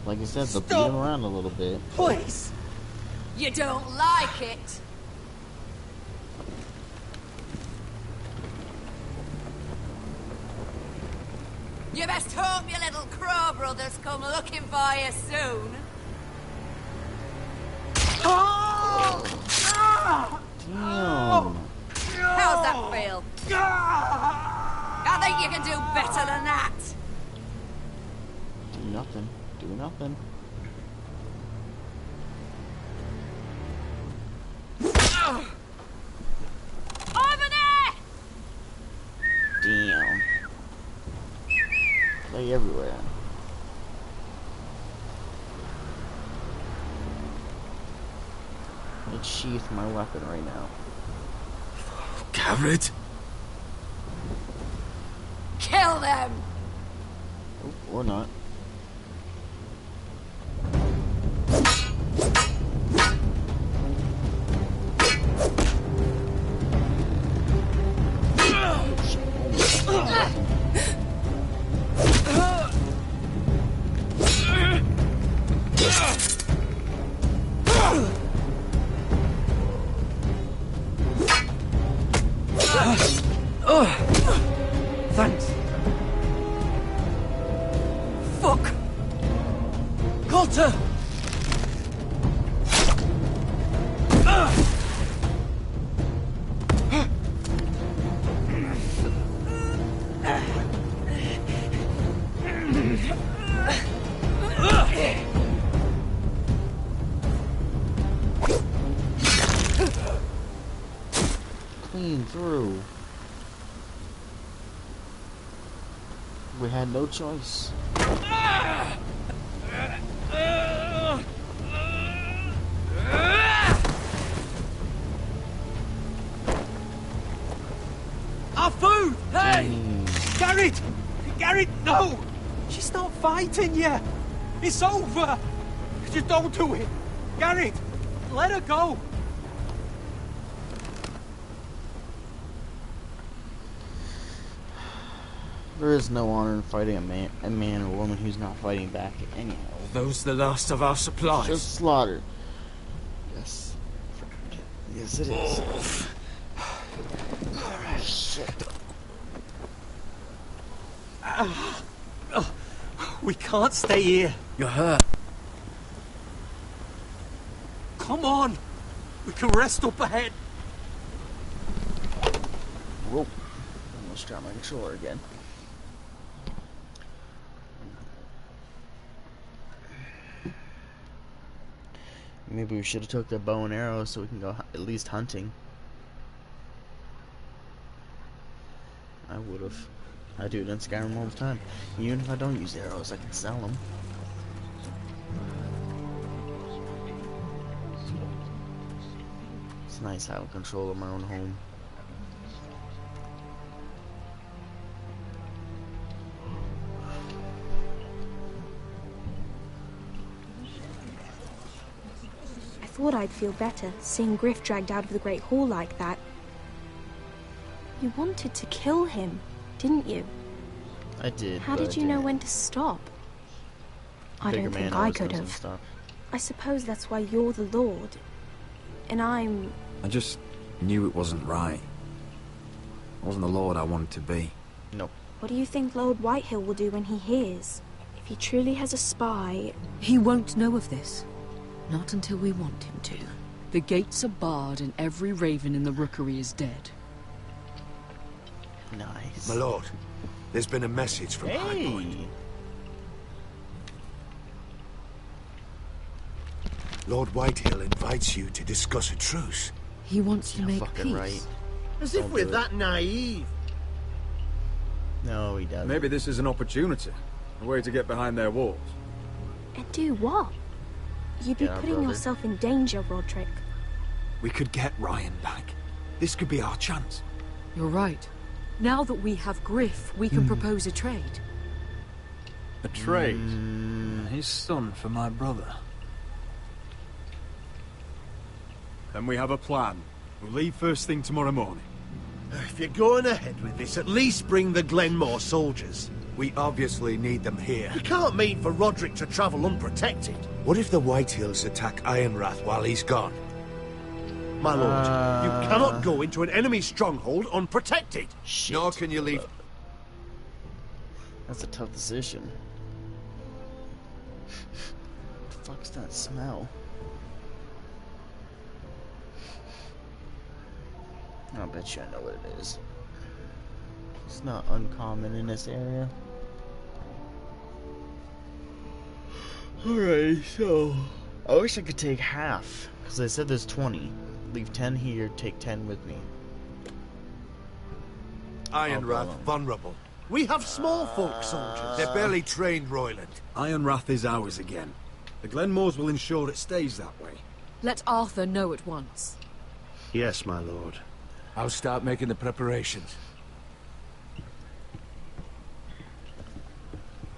Like I said, they'll beat him around a little bit. Please. You don't like it? You best hope your little crow brothers come looking for you soon. Damn. How's that feel? I think you can do better than that. Do nothing. Do nothing. Over there! Damn. They everywhere. Let's sheath my weapon right now. Garrett? Kill them! Or not. Thanks. clean through. We had no choice. Our food! Hey! Garrett! Garrett, no! She's not fighting yet! It's over! Just don't do it! Garrett! Let her go! There is no honor in fighting a man or woman who's not fighting back anyhow. Those the last of our supplies. Just slaughter. Yes. Yes, it is. Alright, shit. We can't stay here. You're hurt. Come on! We can rest up ahead. Whoa. Almost dropped my controller again. Maybe we should have took the bow and arrow so we can go at least hunting. I would have. I do it in Skyrim all the time. Even if I don't use arrows, I can sell them. It's nice having control of my own home. I thought I'd feel better seeing Griff dragged out of the Great Hall like that. You wanted to kill him, didn't you? I did. How did you know when to stop? I don't think I could have. I suppose that's why you're the Lord. And I'm... I just knew it wasn't right. I wasn't the Lord I wanted to be. No. What do you think Lord Whitehill will do when he hears? If he truly has a spy... He won't know of this. Not until we want him to. The gates are barred and every raven in the rookery is dead. Nice. My lord, there's been a message from High Point. Lord Whitehill invites you to discuss a truce. He wants to make peace. Right. As if we're that naive. No, he doesn't. Maybe this is an opportunity. A way to get behind their walls. And do what? You'd be putting yourself in danger, Roderick. We could get Ryan back. This could be our chance. You're right. Now that we have Griff, we can propose a trade. A trade? His son for my brother. Then we have a plan. We'll leave first thing tomorrow morning. If you're going ahead with this, at least bring the Glenmore soldiers. We obviously need them here. You can't mean for Roderick to travel unprotected. What if the Whitehills attack Ironrath while he's gone? My lord, you cannot go into an enemy stronghold unprotected. Shit. Nor can you leave... That's a tough decision. What the fuck's that smell? I'll bet you I know what it is. It's not uncommon in this area. Alright, so... I wish I could take half. Because I said there's 20. Leave 10 here, take 10 with me. Ironrath vulnerable. We have small folk soldiers. They're barely trained, Royland. Ironrath is ours again. The Glenmores will ensure it stays that way. Let Arthur know at once. Yes, my lord. I'll start making the preparations.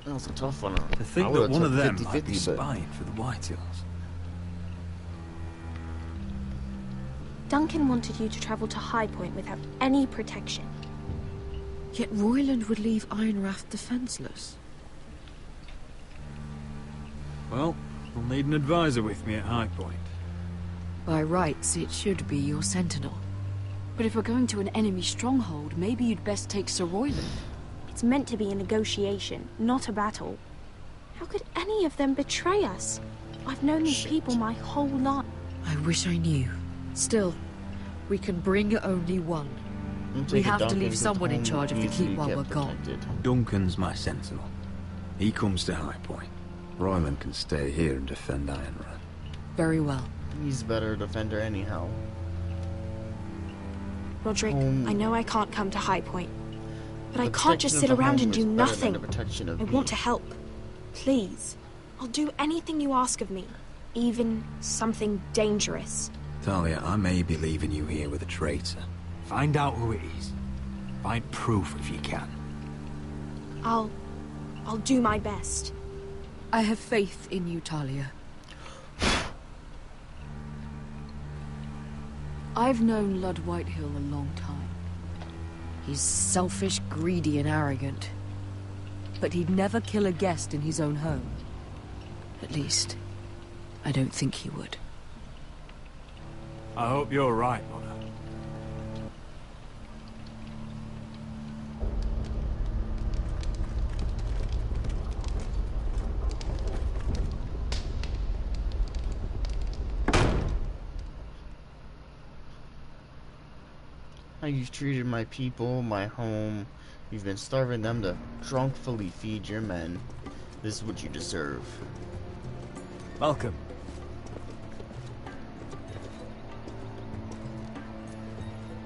That was a tough one. To think that one of them might be spying for the Whitehills. Duncan wanted you to travel to High Point without any protection. Yet Royland would leave Ironrath defenseless. Well, we'll need an advisor with me at High Point. By rights, it should be your sentinel. But if we're going to an enemy stronghold, maybe you'd best take Sir Royland. It's meant to be a negotiation, not a battle. How could any of them betray us? I've known these people my whole life. I wish I knew. Still, we can bring only one. We have to leave someone in charge of the keep while we're gone. Duncan's my sentinel. He comes to High Point. Royland can stay here and defend Ironrath. Very well. He's better defender anyhow. Roderick, I know I can't come to High Point, but I The can't just protection sit of the around home and do is better than nothing. the protection of I me. want to help. Please. I'll do anything you ask of me, even something dangerous. Talia, I may be leaving you here with a traitor. Find out who it is. Find proof if you can. I'll do my best. I have faith in you, Talia. I've known Lord Whitehill a long time. He's selfish, greedy, and arrogant. But he'd never kill a guest in his own home. At least, I don't think he would. I hope you're right, Mother. How you've treated my people, my home. You've been starving them to drunkenly feed your men. This is what you deserve. Malcolm.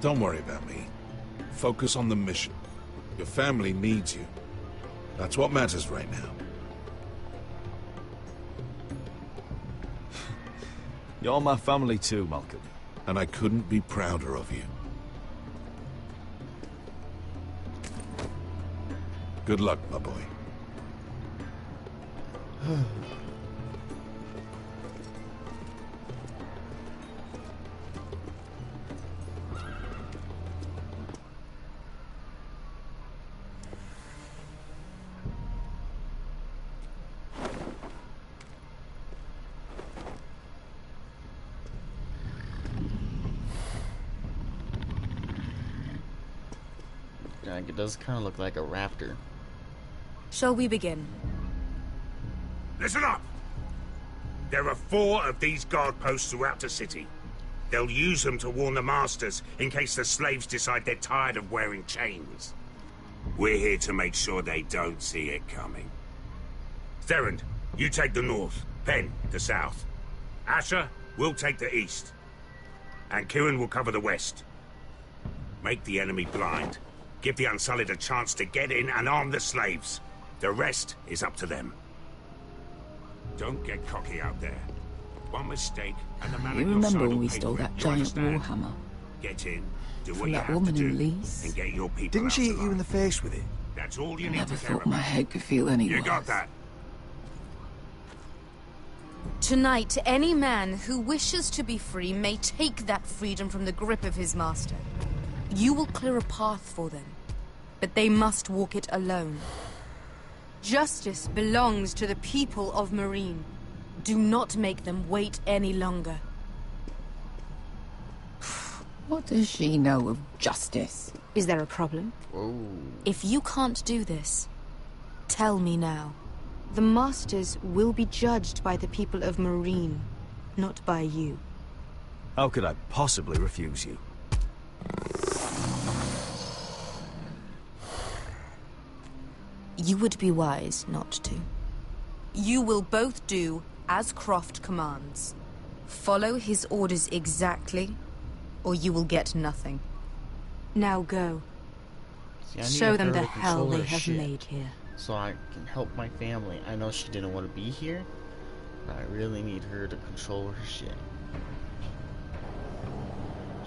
Don't worry about me. Focus on the mission. Your family needs you. That's what matters right now. You're my family too, Malcolm. And I couldn't be prouder of you. Good luck, my boy. It does kind of look like a raptor. Shall we begin? Listen up! There are 4 of these guard posts throughout the city. They'll use them to warn the masters in case the slaves decide they're tired of wearing chains. We're here to make sure they don't see it coming. Therend, you take the north. Penn, the south. Asher, we'll take the east. And Kieran will cover the west. Make the enemy blind. Give the Unsullied a chance to get in and arm the slaves. The rest is up to them. Don't get cocky out there. One mistake, and the man You at your remember side when will we pay stole for it. that You giant understand? warhammer? Get in, do what From you that have woman to do, in Leeds? and get your people Didn't out she hit alive. you in the face with it? That's all you I need never to care thought my about. head could feel any You worse. got that? Tonight, any man who wishes to be free may take that freedom from the grip of his master. You will clear a path for them, but they must walk it alone. Justice belongs to the people of Marine. Do not make them wait any longer. What does she know of justice? Is there a problem? Whoa. If you can't do this, tell me now. The Masters will be judged by the people of Marine, not by you. How could I possibly refuse you? You would be wise not to. You will both do as Croft commands. Follow his orders exactly, or you will get nothing. Now go. See, I need Show them her the to hell control they her have shit made here. so I can help my family. I know she didn't want to be here, but I really need her to control her shit.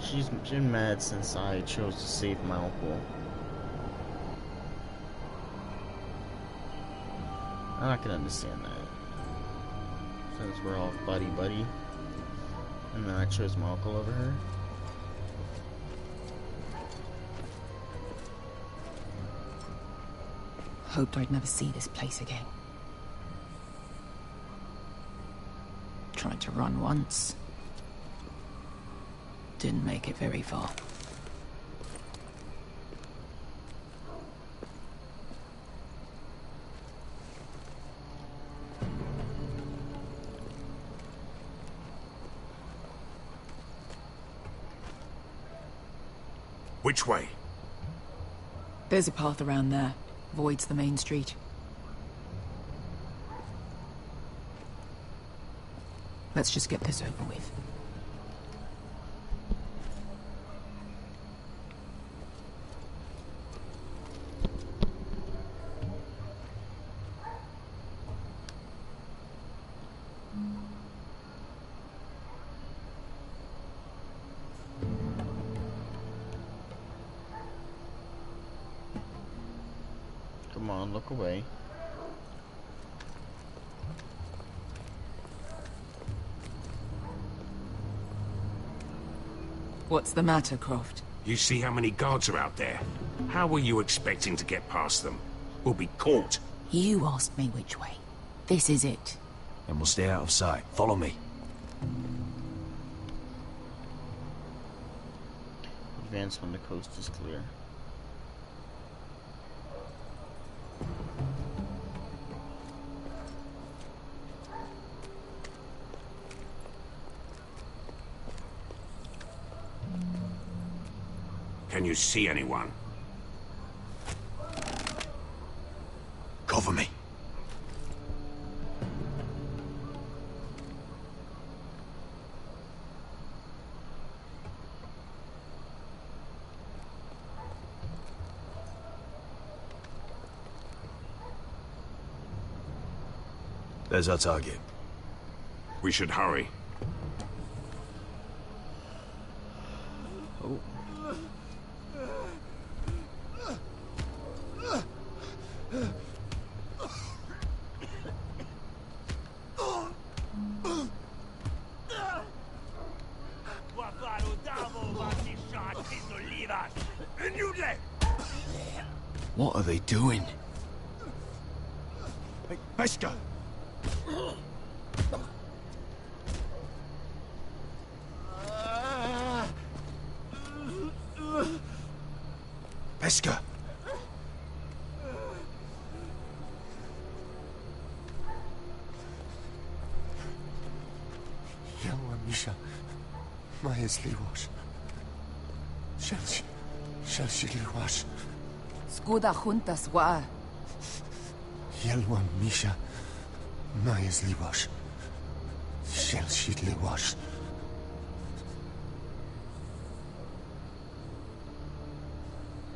She's been mad since I chose to save my uncle. I can understand that. Since we're all buddy-buddy. And then I chose my uncle over her. Hoped I'd never see this place again. Tried to run once. Didn't make it very far. Which way? There's a path around there. Voids the main street. Let's just get this over with. Don't look away. What's the matter, Croft? You see how many guards are out there? How were you expecting to get past them? We'll be caught. You asked me which way. This is it. And we'll stay out of sight. Follow me. Advance when the coast is clear. Can you see anyone? Cover me. There's our target. We should hurry. Oh. What are they doing? Hey, Beskha! Beskha! Yelwa Misha, Maya's Liwash. Shall she Liwash? Skuda juntas wa. Yelwa Misha, Maya's Liwash. Shall she Liwash?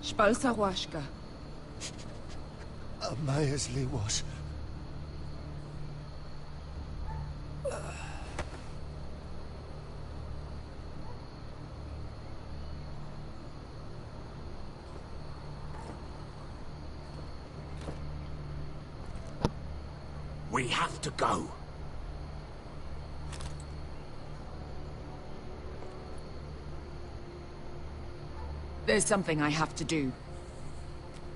Spalsa washka. Maya's Liwash. We have to go. There's something I have to do.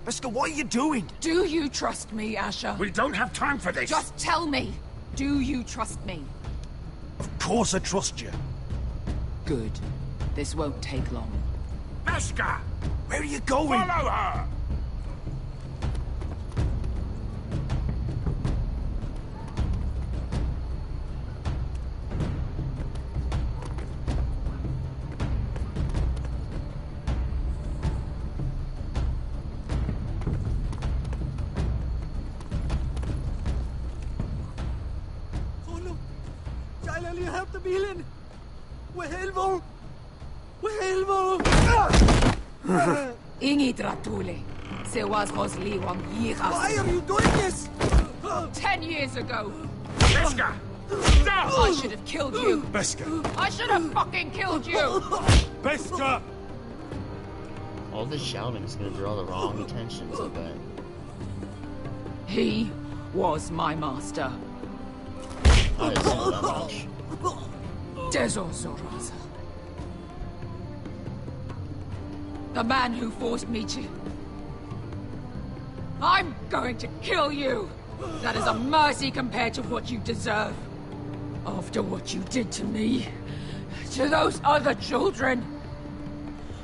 Beskha, what are you doing? Do you trust me, Asher? We don't have time for this. Just tell me. Do you trust me? Of course I trust you. Good. This won't take long. Beskha! Where are you going? Follow her! Ingi Dratule. Se was Rosliwam Yiras. Why are you doing this? 10 years ago. Beskha! Stop! I should have killed you. Beskha! I should have fucking killed you. Beskha! All this shouting is gonna draw the wrong attentions, I bet. He was my master. I didn't know that much. Dezor Zoraza. The man who forced me to... I'm going to kill you! That is a mercy compared to what you deserve. After what you did to me, to those other children,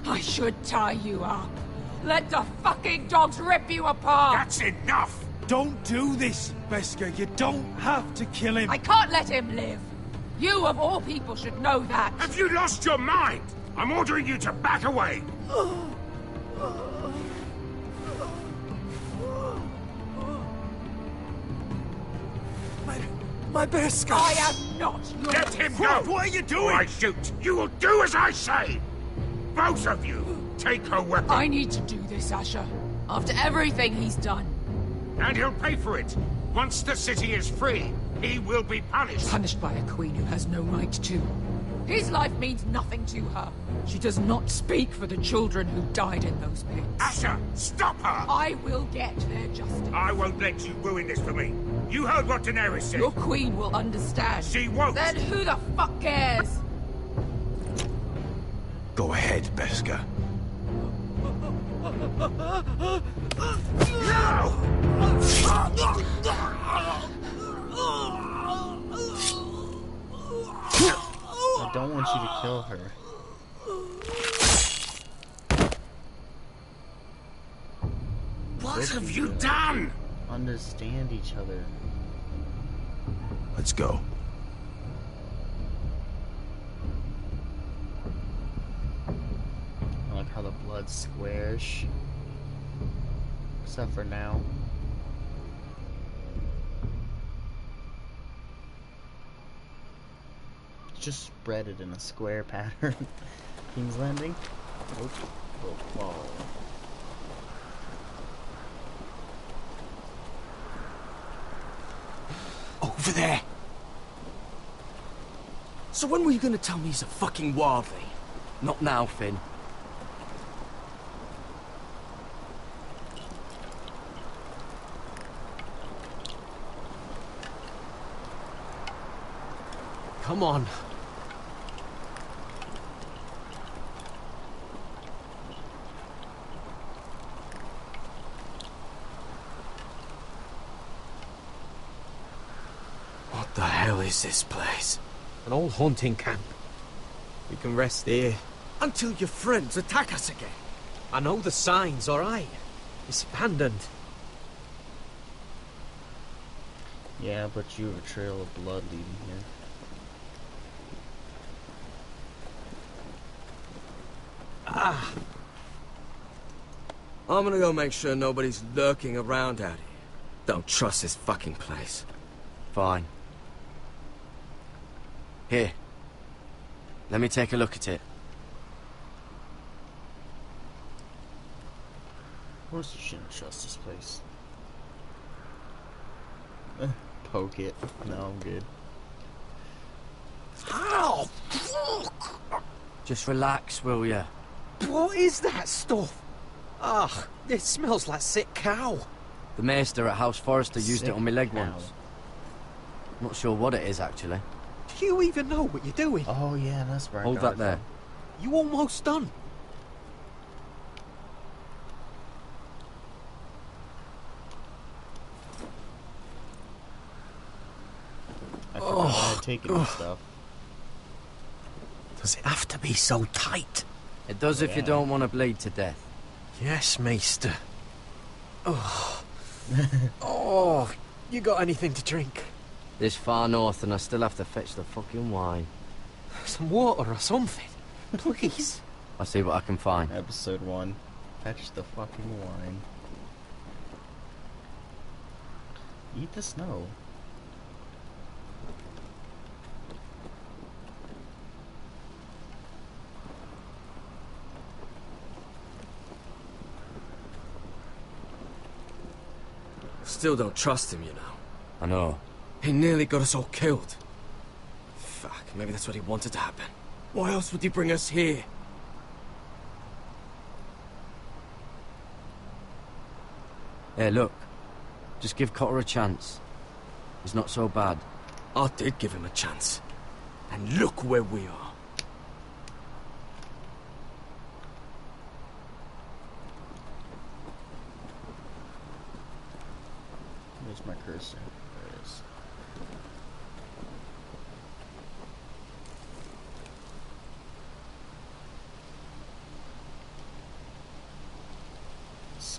I should tie you up. Let the fucking dogs rip you apart! That's enough! Don't do this, Beskha. You don't have to kill him. I can't let him live! You, of all people, should know that! Have you lost your mind? I'm ordering you to back away! My Beskha! I am not your... Let him go! What are you doing? Or I shoot! You will do as I say! Both of you! Take her weapon! I need to do this, Asher. After everything he's done. And he'll pay for it! Once the city is free, he will be punished! Punished by a queen who has no right to. His life means nothing to her. She does not speak for the children who died in those pits. Asher, stop her! I will get their justice. I won't let you ruin this for me. You heard what Daenerys said. Your queen will understand. She won't. Then who the fuck cares? Go ahead, Beskar. I don't want you to kill her. What have you done? Understand each other. Let's go. I like how the blood's squarish. Except for now. Just spread it in a square pattern. King's Landing. Nope. Will fall. Over there! So when were you gonna tell me he's a fucking wildling? Not now, Finn. Come on. What the hell is this place? An old hunting camp. We can rest here. Until your friends attack us again. I know the signs, alright? It's abandoned. Yeah, but you have a trail of blood leading here. Ah! I'm gonna go make sure nobody's lurking around out here. Don't trust this fucking place. Fine. Here. Let me take a look at it. Of course you shouldn't trust this place. Poke it. No, I'm good. Ow! Fuck! Just relax, will ya? What is that stuff? Ugh, it smells like sick cow. The maester at House Forrester used it on my leg cow. once. Not sure what it is, actually. Do you even know what you're doing? Oh yeah, that's where Hold I got that there. You almost done. I forgot I had taken this stuff. Does it have to be so tight? It does if you don't want to bleed to death. Yes, Maester. Oh. Oh, you got anything to drink? This far north and I still have to fetch the fucking wine. Some water or something, please. I'll see what I can find. Episode 1. Fetch the fucking wine. Eat the snow. Still don't trust him, you know. I know. He nearly got us all killed. Fuck, maybe that's what he wanted to happen. Why else would he bring us here? Hey, look. Just give Cotter a chance. He's not so bad. I did give him a chance. And look where we are. Where's my cursor? There it is.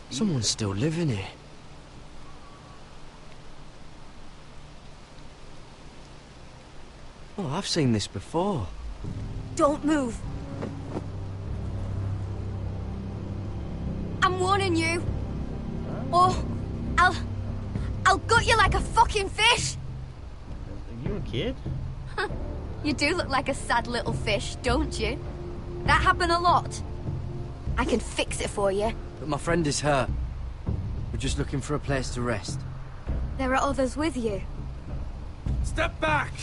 Someone's still living here. Oh, I've seen this before. Don't move. I'm warning you. Or I'll gut you like a fucking fish. Are you a kid? You do look like a sad little fish, don't you? That happened a lot. I can fix it for you. But my friend is hurt. We're just looking for a place to rest. There are others with you. Step back!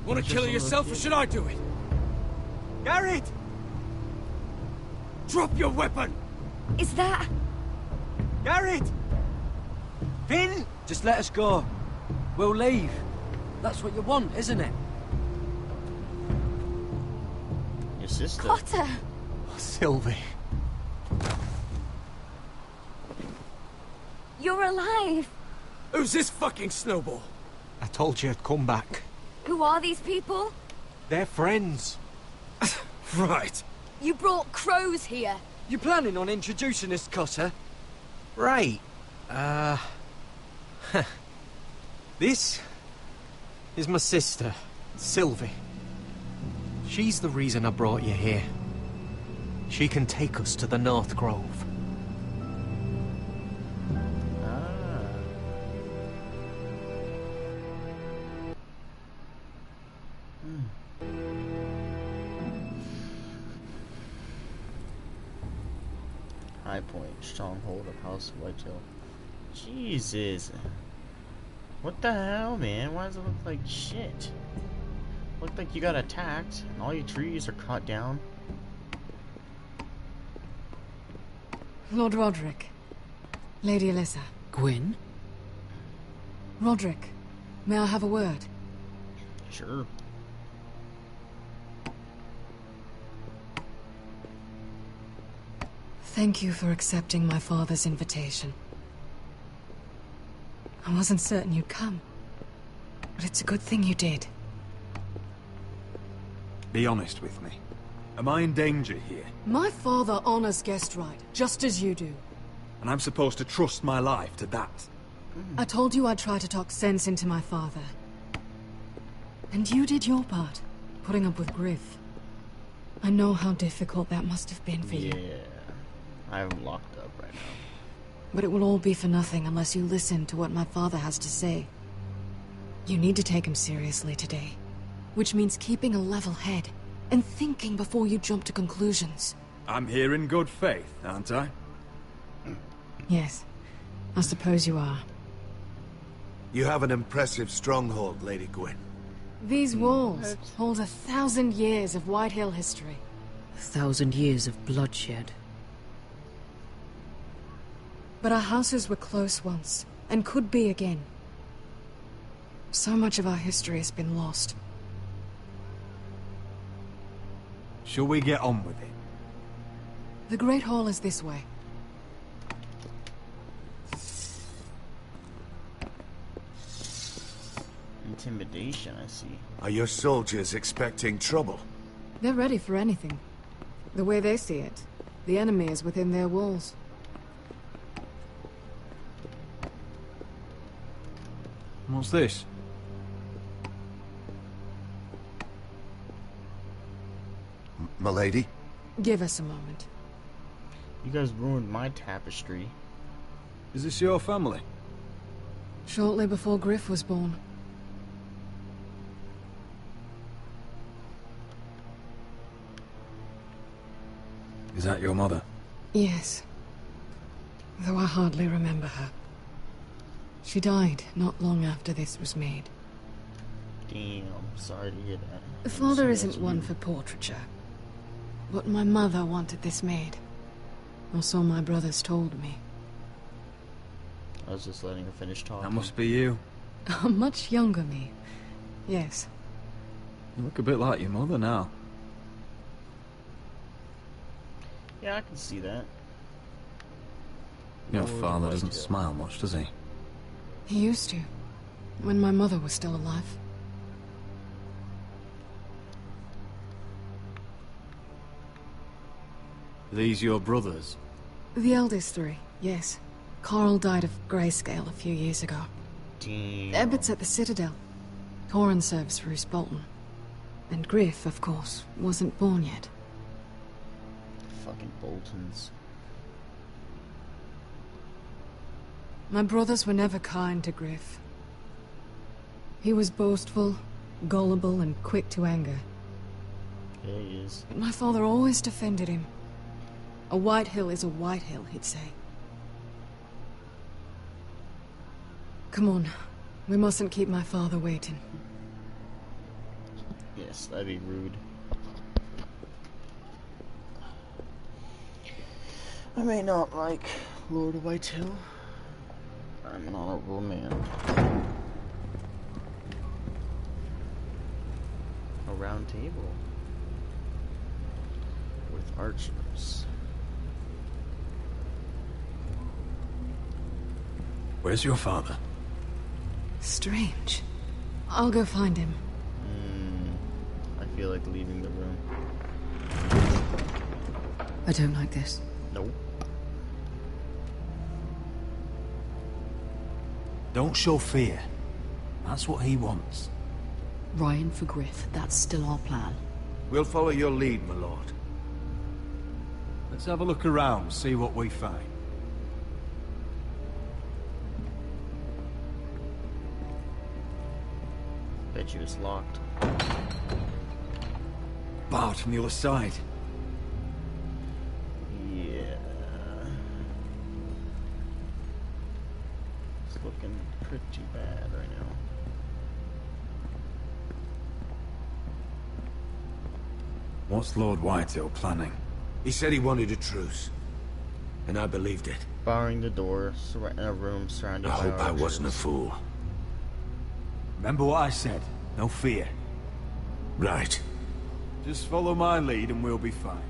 Want to kill her yourself, or should I do it? Garrett! Drop your weapon! Is that... Garrett! Finn! Just let us go. We'll leave. That's what you want, isn't it? Your sister. Potter! Sylvie. You're alive! Who's this fucking snowball? I told you I'd come back. Who are these people? They're friends. Right. You brought crows here. You planning on introducing us, Cutter? Right. This is my sister, Sylvie. She's the reason I brought you here. She can take us to the North Grove. High Point, stronghold of House Whitetail. Jesus. What the hell, man? Why does it look like shit? Look like you got attacked, and all your trees are cut down. Lord Roderick. Lady Alyssa. Gwyn? Roderick, may I have a word? Sure. Thank you for accepting my father's invitation. I wasn't certain you'd come, but it's a good thing you did. Be honest with me. Am I in danger here? My father honors guest right, just as you do. And I'm supposed to trust my life to that? I told you I'd try to talk sense into my father. And you did your part, putting up with Griff. I know how difficult that must have been for you. Yeah. I'm locked up right now. But it will all be for nothing unless you listen to what my father has to say. You need to take him seriously today. Which means keeping a level head, and thinking before you jump to conclusions. I'm here in good faith, aren't I? Yes, I suppose you are. You have an impressive stronghold, Lady Gwyn. These walls hold 1,000 years of Whitehill history. 1,000 years of bloodshed. But our houses were close once, and could be again. So much of our history has been lost. Shall we get on with it? The Great Hall is this way. Intimidation, I see. Are your soldiers expecting trouble? They're ready for anything. The way they see it, the enemy is within their walls. What's this? Milady? Give us a moment. You guys ruined my tapestry. Is this your family? Shortly before Griff was born. Is that your mother? Yes. Though I hardly remember her. She died not long after this was made. Damn, sorry to hear that. The father isn't one for portraiture. But my mother wanted this made. Or so my brothers told me. I was just letting her finish talking. That must be you. A much younger me. Yes. You look a bit like your mother now. Yeah, I can see that. Your father doesn't smile much, does he? He used to. When my mother was still alive. These your brothers? The eldest three, yes. Carl died of grayscale a few years ago. Damn. Ebbett's at the Citadel. Torin serves Roose Bolton. And Griff, of course, wasn't born yet. Fucking Boltons. My brothers were never kind to Griff. He was boastful, gullible, and quick to anger. Yeah, he is. But my father always defended him. A Whitehill is a Whitehill, he'd say. Come on. We mustn't keep my father waiting. Yes, that'd be rude. I may not like Lord Whitehill. I'm an honorable man. A round table with archers. Where's your father? Strange. I'll go find him. I feel like leaving the room. I don't like this. Nope. Don't show fear. That's what he wants. Ryan for Griff, that's still our plan. We'll follow your lead, my lord. Let's have a look around, see what we find. Bet you it's locked. Barred from the other side. Yeah. It's looking pretty bad right now. What's Lord Whitehill planning? He said he wanted a truce. And I believed it. Barring the door, in a room surrounded by I hope I archers. wasn't a fool. Remember what I said. No fear. Right. Just follow my lead and we'll be fine.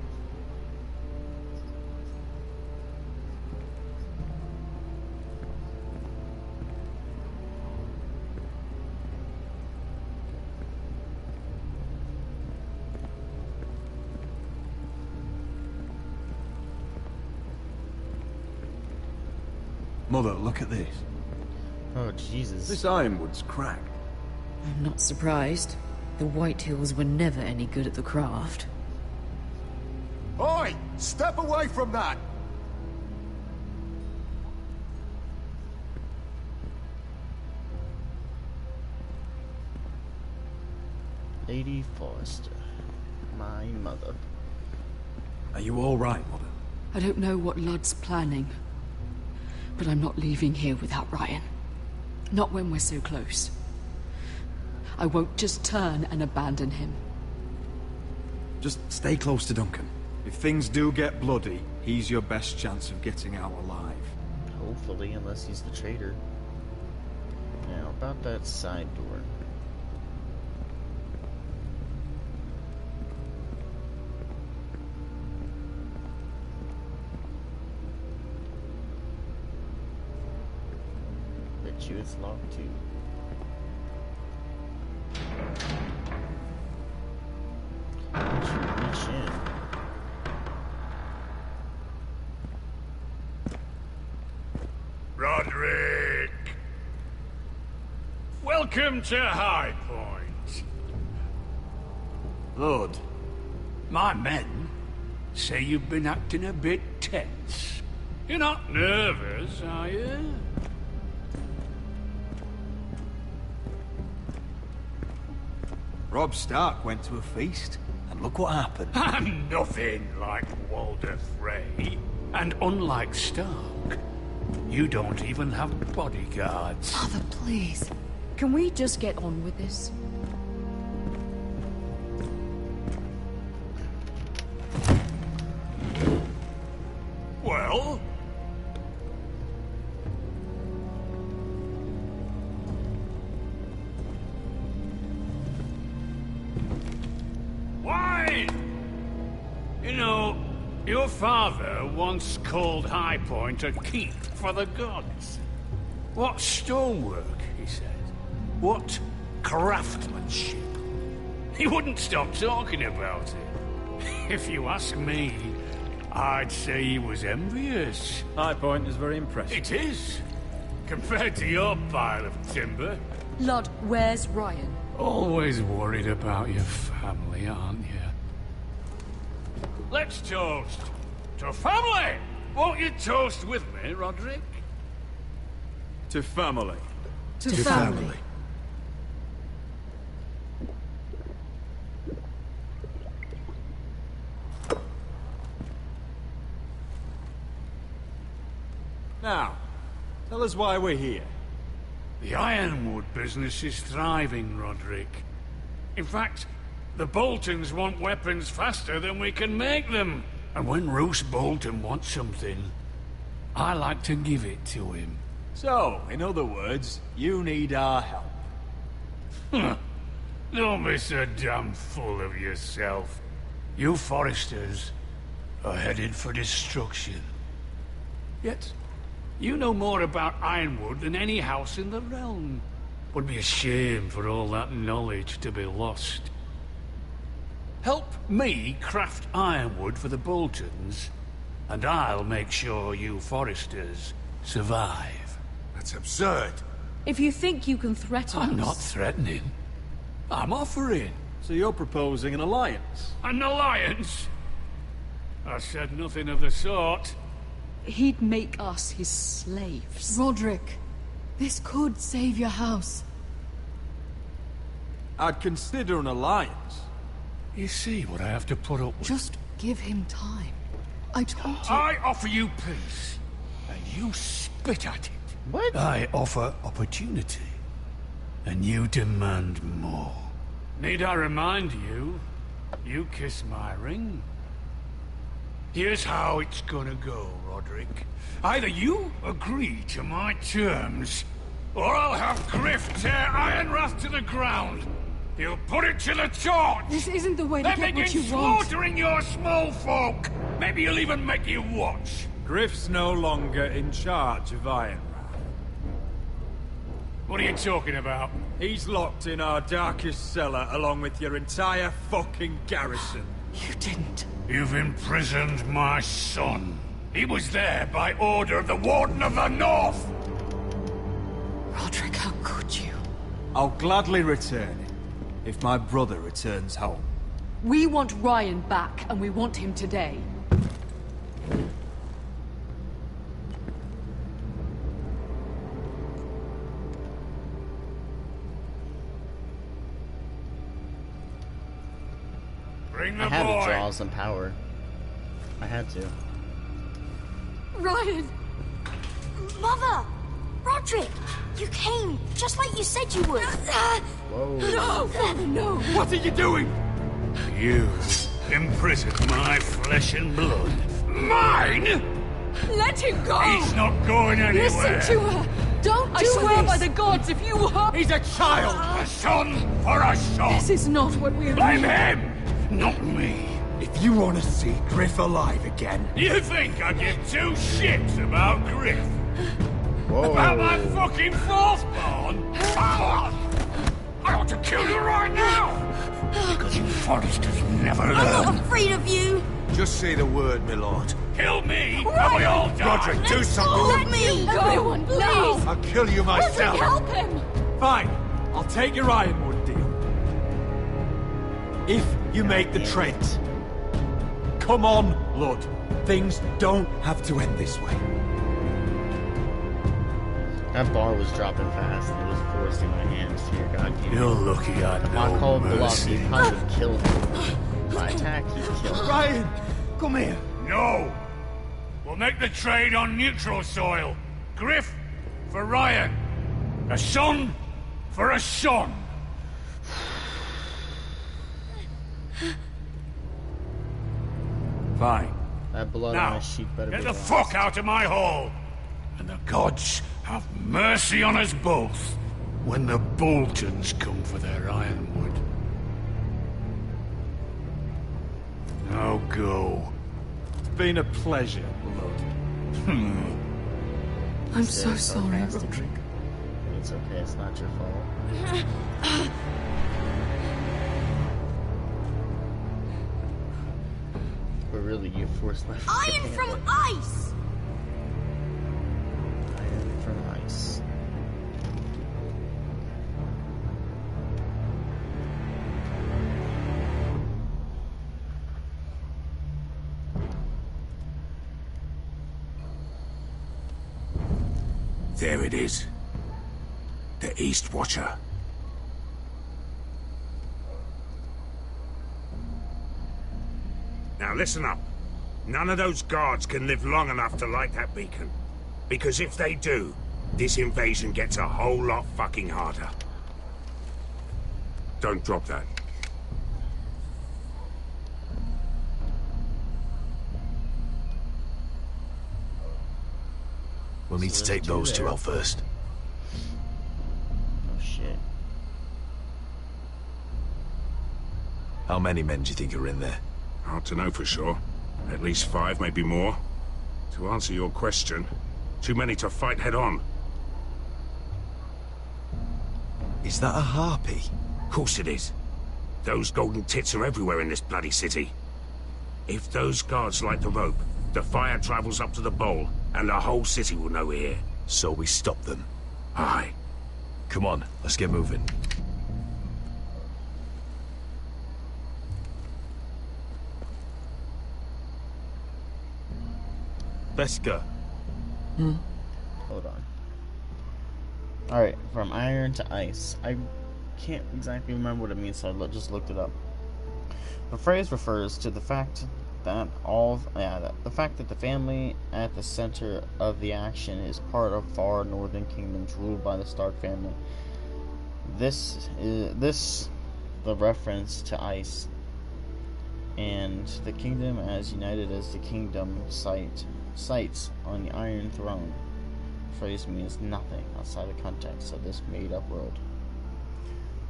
Mother, look at this. Oh, Jesus. This ironwood's cracked. I'm not surprised. The Whitehills were never any good at the craft. Oi! Step away from that! Lady Forrester. My mother. Are you all right, Mother? I don't know what Ludd's planning, but I'm not leaving here without Ryan. Not when we're so close. I won't just turn and abandon him. Just stay close to Duncan. If things do get bloody, he's your best chance of getting out alive. Hopefully, unless he's the traitor. Now, about that side door. Bet you it's locked too. Bet you reach in. Roderick! Welcome to High Point. Lord, my men say you've been acting a bit tense. You're not nervous, are you? Robb Stark went to a feast, and look what happened. I'm nothing like Walder Frey. And unlike Stark, you don't even have bodyguards. Father, please. Can we just get on with this? Well? Why? You know, your father once called High Point a keep for the gods. What stonework, he said. What craftsmanship. He wouldn't stop talking about it. If you ask me, I'd say he was envious. High Point is very impressive. It is. Compared to your pile of timber. Ludd, where's Ryan? Always worried about your family, aren't you? Let's toast to family! Won't you toast with me, Roderick? To family. To family. Now, tell us why we're here. The ironwood business is thriving, Roderick. In fact, The Boltons want weapons faster than we can make them. And when Roose Bolton wants something, I like to give it to him. So, in other words, you need our help. Don't be so damn full of yourself. You Foresters are headed for destruction. Yet, you know more about Ironwood than any house in the realm. Would be a shame for all that knowledge to be lost. Help me craft Ironwood for the Boltons, and I'll make sure you Foresters survive. That's absurd. If you think you can threaten us... I'm not threatening. I'm offering. So you're proposing an alliance? An alliance? I said nothing of the sort. He'd make us his slaves. Roderick, this could save your house. I'd consider an alliance. You see what I have to put up with? Just give him time. I told you... I offer you peace, and you spit at it. What? I offer opportunity, and you demand more. Need I remind you, you kiss my ring? Here's how it's gonna go, Roderick. Either you agree to my terms, or I'll have Griff tear Ironrath to the ground. He'll put it to the torch! This isn't the way to get what you begin want. slaughtering your small folk! Maybe he'll even make you watch. Griff's no longer in charge of Ironrath. What are you talking about? He's locked in our darkest cellar along with your entire fucking garrison. You didn't. You've imprisoned my son. He was there by order of the Warden of the North! Roderick, how could you? I'll gladly return it, if my brother returns home. We want Ryan back, and we want him today. Bring the I had boy. to draw some power. I had to. Ryan! Mother! Roderick! You came, just like you said you would. Whoa. No! No! What are you doing? You imprisoned my flesh and blood. Mine? Let him go! He's not going anywhere. Listen to her! Don't do I swear this! by the gods, if you hurt... He's a child! A son for a son! This is not what we Blame agreed. him, not me. If you want to see Griff alive again... You think I give two shits about Griff? Whoa. About my fucking fourthborn? I ought to kill you right now! Because you Foresters never I'm learn. not afraid of you! Just say the word, my lord. Kill me, and we all die! Roderick, do something! Let me! Everyone, please! I'll kill you myself! Help him! Fine, I'll take your Ironwood deal. If you make the trade. Come on, Lord. Things don't have to end this way. That bar was dropping fast and it was forcing my hands to your goddamn. You're lucky I If I know called bluff, mercy. he probably would have killed me. My attack, he killed me. Ryan, come here. No! We'll make the trade on neutral soil. Griff for Ryan. A son for a son. Fine. That blood on Now, my sheet better get be the lost. fuck out of my hall! And the gods have mercy on us both when the Boltons come for their Ironwood. Now go. It's been a pleasure, Lord. I'm so sorry, sarcastic. Roderick. It's okay, it's not your fault. But really, you forced my Iron fucking from hand. ice! Iron from ice. There it is. The East Watcher. Now listen up. None of those guards can live long enough to light that beacon. Because if they do, this invasion gets a whole lot fucking harder. Don't drop that. We'll need to take those two out first. Oh shit. How many men do you think are in there? Hard to know for sure. At least 5, maybe more. To answer your question, too many to fight head on. Is that a harpy? Of course it is. Those golden tits are everywhere in this bloody city. If those guards light the rope, the fire travels up to the bowl, and the whole city will know we're here. So we stop them. Aye. Come on, let's get moving. Beskha. Hold on. Alright, from iron to ice. I can't exactly remember what it means, so I just looked it up. The phrase refers to the fact that the family at the center of the action is part of far northern kingdoms ruled by the Stark family. This the reference to ice, and the kingdom as united as the kingdom sites on the Iron Throne. The phrase means nothing outside the context of this made-up world.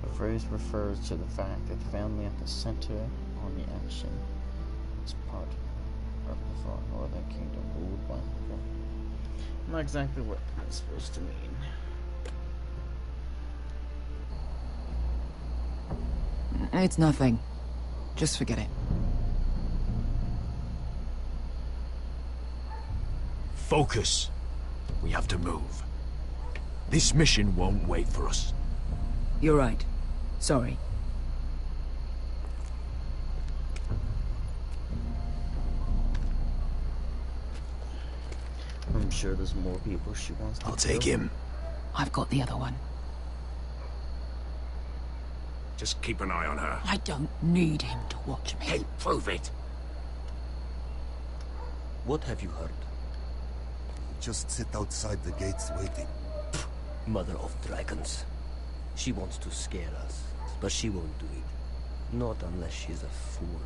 The phrase refers to the fact that the family at the center on the action is part of the far northern kingdom ruled by the family. Not exactly what that's supposed to mean. It's nothing. Just forget it. Focus. We have to move. This mission won't wait for us. You're right. Sorry. I'm sure there's more people she wants to I'll take him. I've got the other one. Just keep an eye on her. I don't need him to watch me. Hey, prove it. What have you heard? Just sit outside the gates waiting. Mother of dragons. She wants to scare us, but she won't do it. Not unless she's a fool.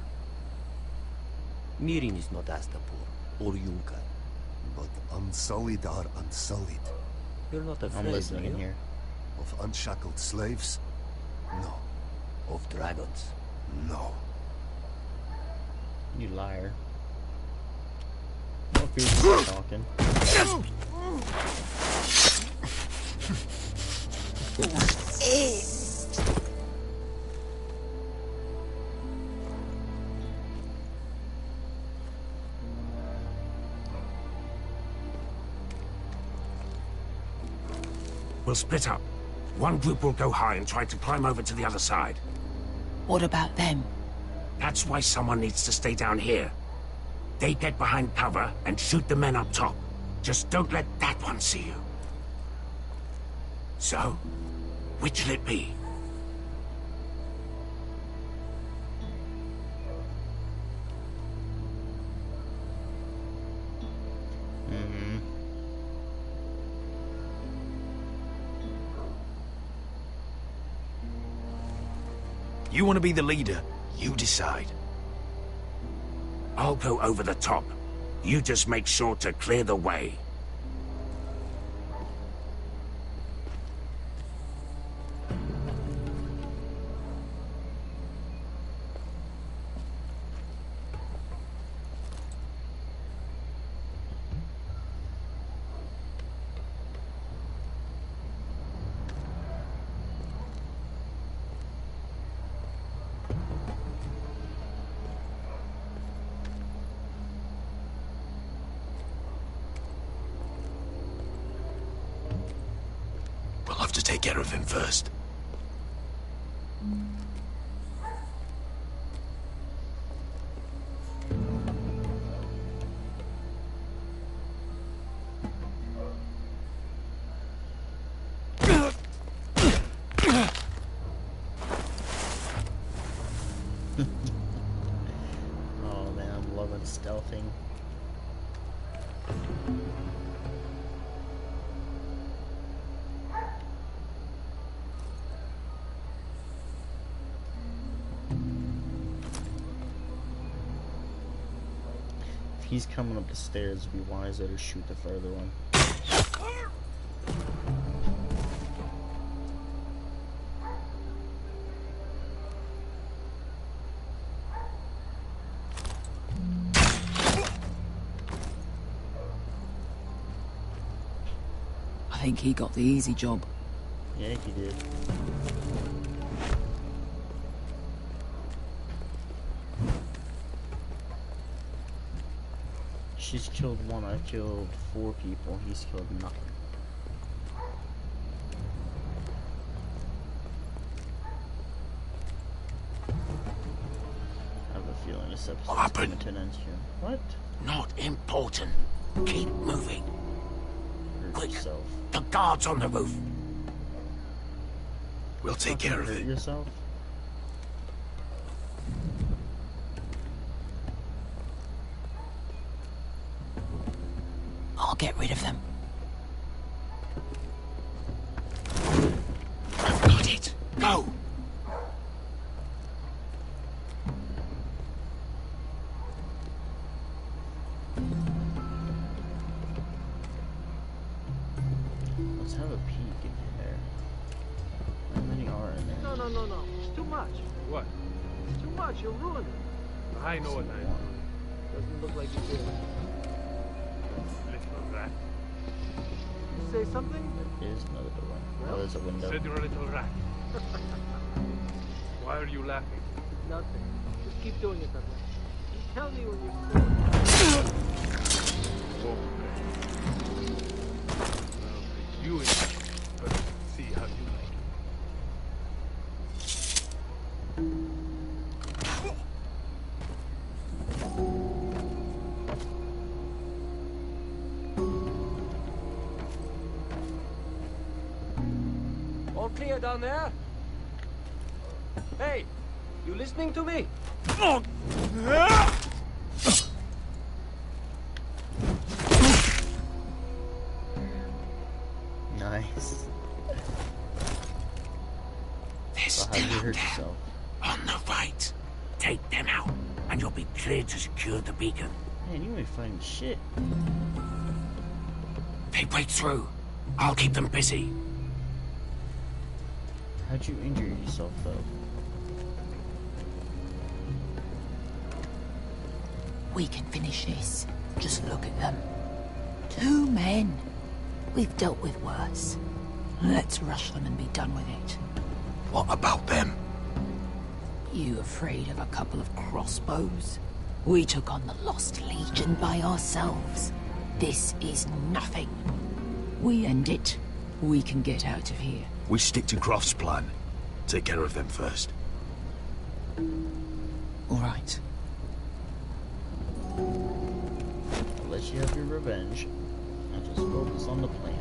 Mirin is not Astapor or Yunkai. But unsullied are unsullied. You're not afraid, I'm listening are you? in here. Of unshackled slaves? No. Of dragons? No. You liar. What if you're talking? We'll split up. One group will go high and try to climb over to the other side. What about them? That's why someone needs to stay down here. They get behind cover and shoot the men up top. Just don't let that one see you. So, which'll it be? You want to be the leader? You decide. I'll go over the top. You just make sure to clear the way. We'll have to take care of him first. Oh man, I'm loving stealthing. If he's coming up the stairs, it'd be wiser to shoot the further one. think he got the easy job. Yeah, he did. She's killed one, I killed 4 people, he's killed nothing. I have a feeling this episode's coming to an end soon. What? Not important. Keep moving. Quick. Yourself. The guards on the roof. We'll take care of it. Yourself? I'll get rid of them. I've got it. Go! Let's have a peek in here. How many are in there? No. It's too much. What? It's too much. You'll ruin it. I know what I am. Doesn't look like you do. Little rat. You say something? There is another door. Oh, there's a window. Said you're a little rat. Why are you laughing? Nothing. Just keep doing it that way. You tell me when you're sore. Well, you in, but see how you like it. All clear down there? Hey, you listening to me? Nice. They're So still how'd you up hurt there. yourself? On the right. Take them out, and you'll be cleared to secure the beacon. Man, you ain't finding shit. They break through. I'll keep them busy. How'd you injure yourself, though? We can finish this. Just look at them. 2 men. We've dealt with worse. Let's rush them and be done with it. What about them? You afraid of a couple of crossbows? We took on the Lost Legion by ourselves. This is nothing. We end it. We can get out of here. We stick to Croft's plan. Take care of them first. All right. I'll let you have your revenge. I'll just focus on the plan.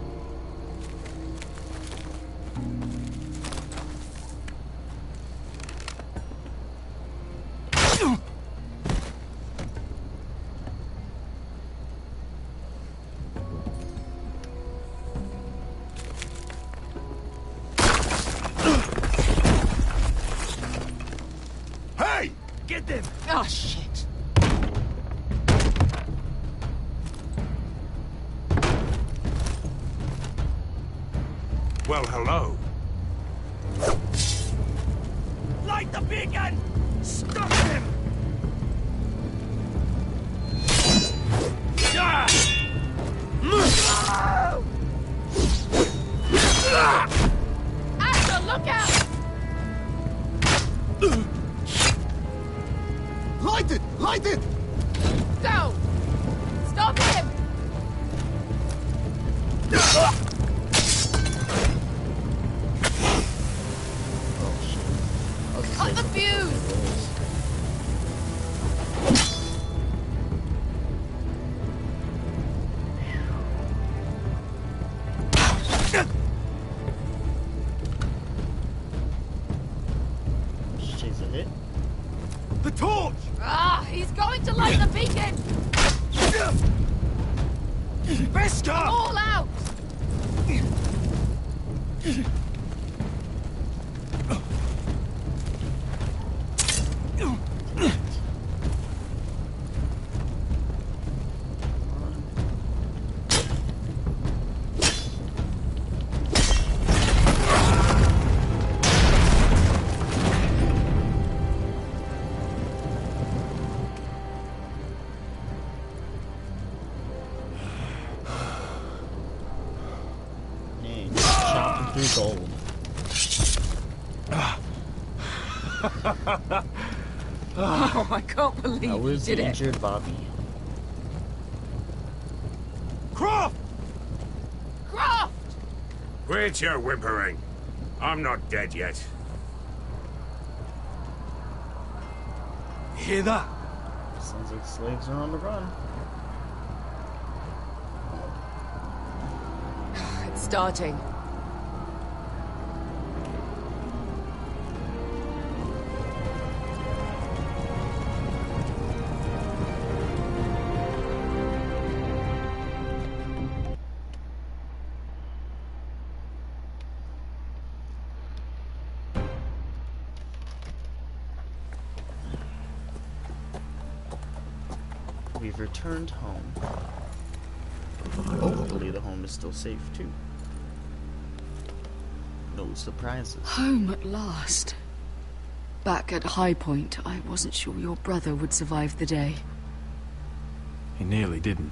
Hey! Get them! Oh, shit. Well, hello. Light the beacon! Stop him! Asher, look out! Light it! Light it! Go! Stop him! Cut the fuse! She takes a hit. The torch! Ah, he's going to light the beacon! Veska! All out! through gold. Oh, I can't believe That was you the did it. injured Bobby. Croft! Croft! Quit your whimpering. I'm not dead yet. Hear that? Sounds like slaves are on the run. It's starting. We've returned home. Hopefully the home is still safe too. No surprises. Home at last. Back at High Point, I wasn't sure your brother would survive the day. He nearly didn't.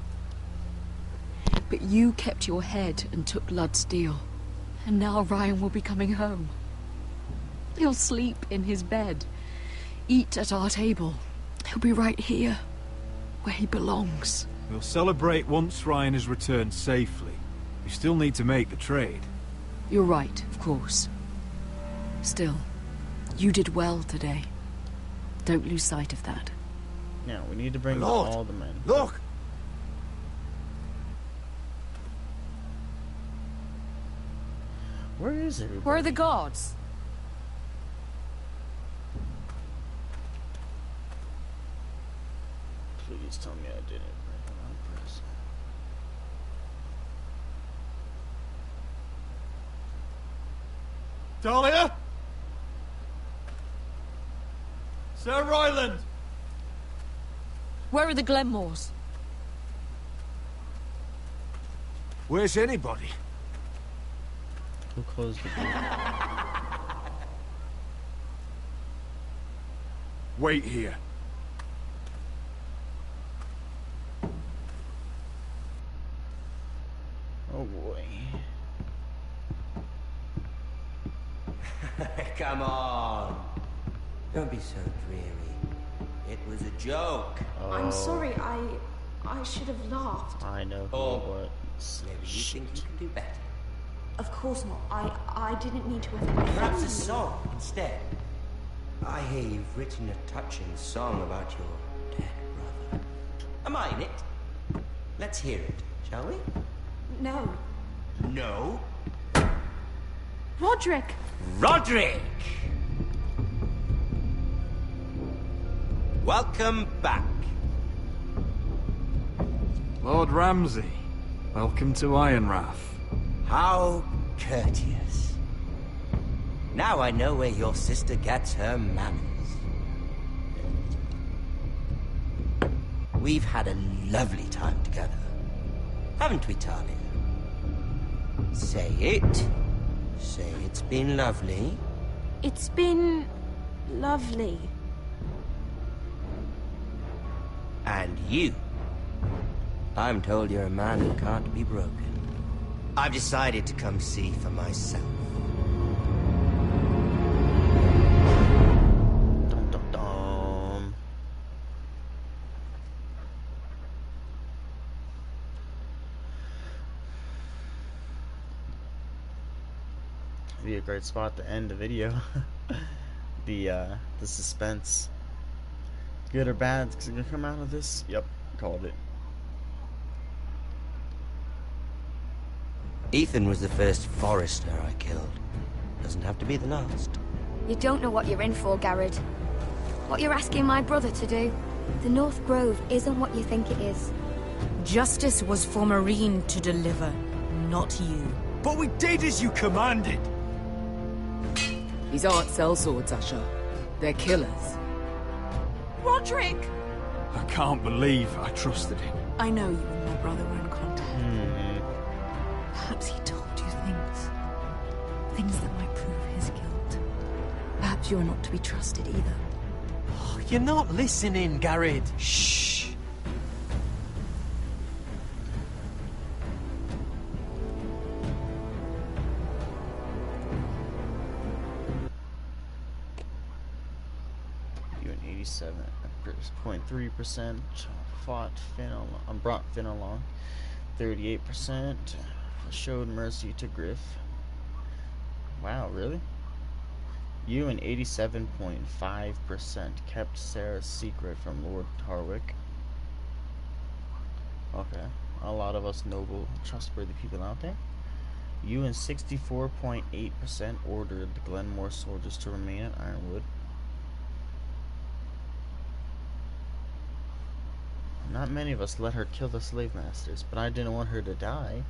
But you kept your head and took Ludd's deal. And now Ryan will be coming home. He'll sleep in his bed. Eat at our table. He'll be right here, where he belongs. We'll celebrate once Ryan has returned safely. We still need to make the trade. You're right, of course. Still, you did well today. Don't lose sight of that. Now, we need to bring Lord, all the men. Look! Where is everybody? Where are the guards? Please tell me I didn't write the wrong person. Dahlia? Sir Ryland! Where are the Glenmores? Where's anybody? Who closed the door? Wait here. Oh boy. Come on. Don't be so dreary. It was a joke. I'm sorry, I should have laughed. I know who Oh. it was. Maybe you think you can do better. Of course not. I didn't mean to offend Perhaps a you. song instead. I hear you've written a touching song about your dead brother. Am I in it? Let's hear it, shall we? No. No. Roderick! Roderick! Welcome back. Lord Ramsay, welcome to Ironrath. How courteous. Now I know where your sister gets her manners. We've had a lovely time together. Haven't we, Talia? Say it. Say it's been lovely. It's been lovely. And you. I'm told you're a man who can't be broken. I've decided to come see for myself. Dum dum dum. Be a great spot to end the video. The suspense. Good or bad, is it gonna come out of this? Yep, called it. Ethan was the first Forrester I killed. Doesn't have to be the last. You don't know what you're in for, Garrett. What you're asking my brother to do. The North Grove isn't what you think it is. Justice was for Marine to deliver, not you. But we did as you commanded. These aren't sellswords, Asher. They're killers. Roderick! I can't believe I trusted him. I know you and my brother were in contact. Perhaps he told you things. Things that might prove his guilt. Perhaps you're not to be trusted either. Oh, you're not listening, Garrett. Shh. 38.3% brought Finn along. 38% showed mercy to Griff. Wow, really? You and 87.5% kept Sarah's secret from Lord Harwick. Okay, a lot of us noble, trustworthy people out there. You and 64.8% ordered the Glenmore soldiers to remain at Ironwood. Not many of us let her kill the slave masters, but I didn't want her to die.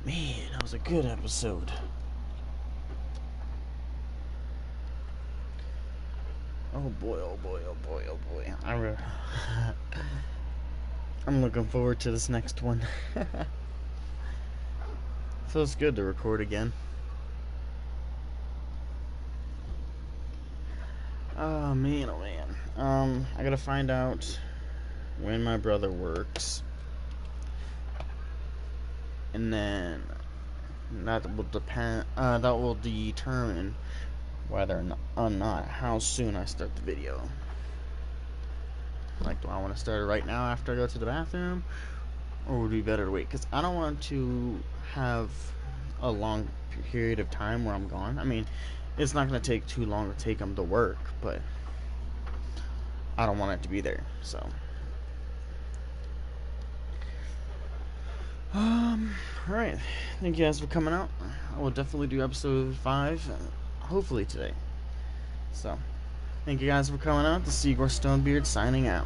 Man, that was a good episode. Oh boy, oh boy, oh boy, oh boy. I'm looking forward to this next one. Feels good to record again. Oh man, oh man. I gotta find out when my brother works. And then that will determine whether or not how soon I start the video. Like, do I want to start it right now after I go to the bathroom, or would it be better to wait? Because I don't want to have a long period of time where I'm gone. I mean, it's not going to take too long to take them to work, but I don't want it to be there. So alright, thank you guys for coming out. I will definitely do episode 5 hopefully today. So thank you guys for coming out. This is Igor Stonebeard signing out.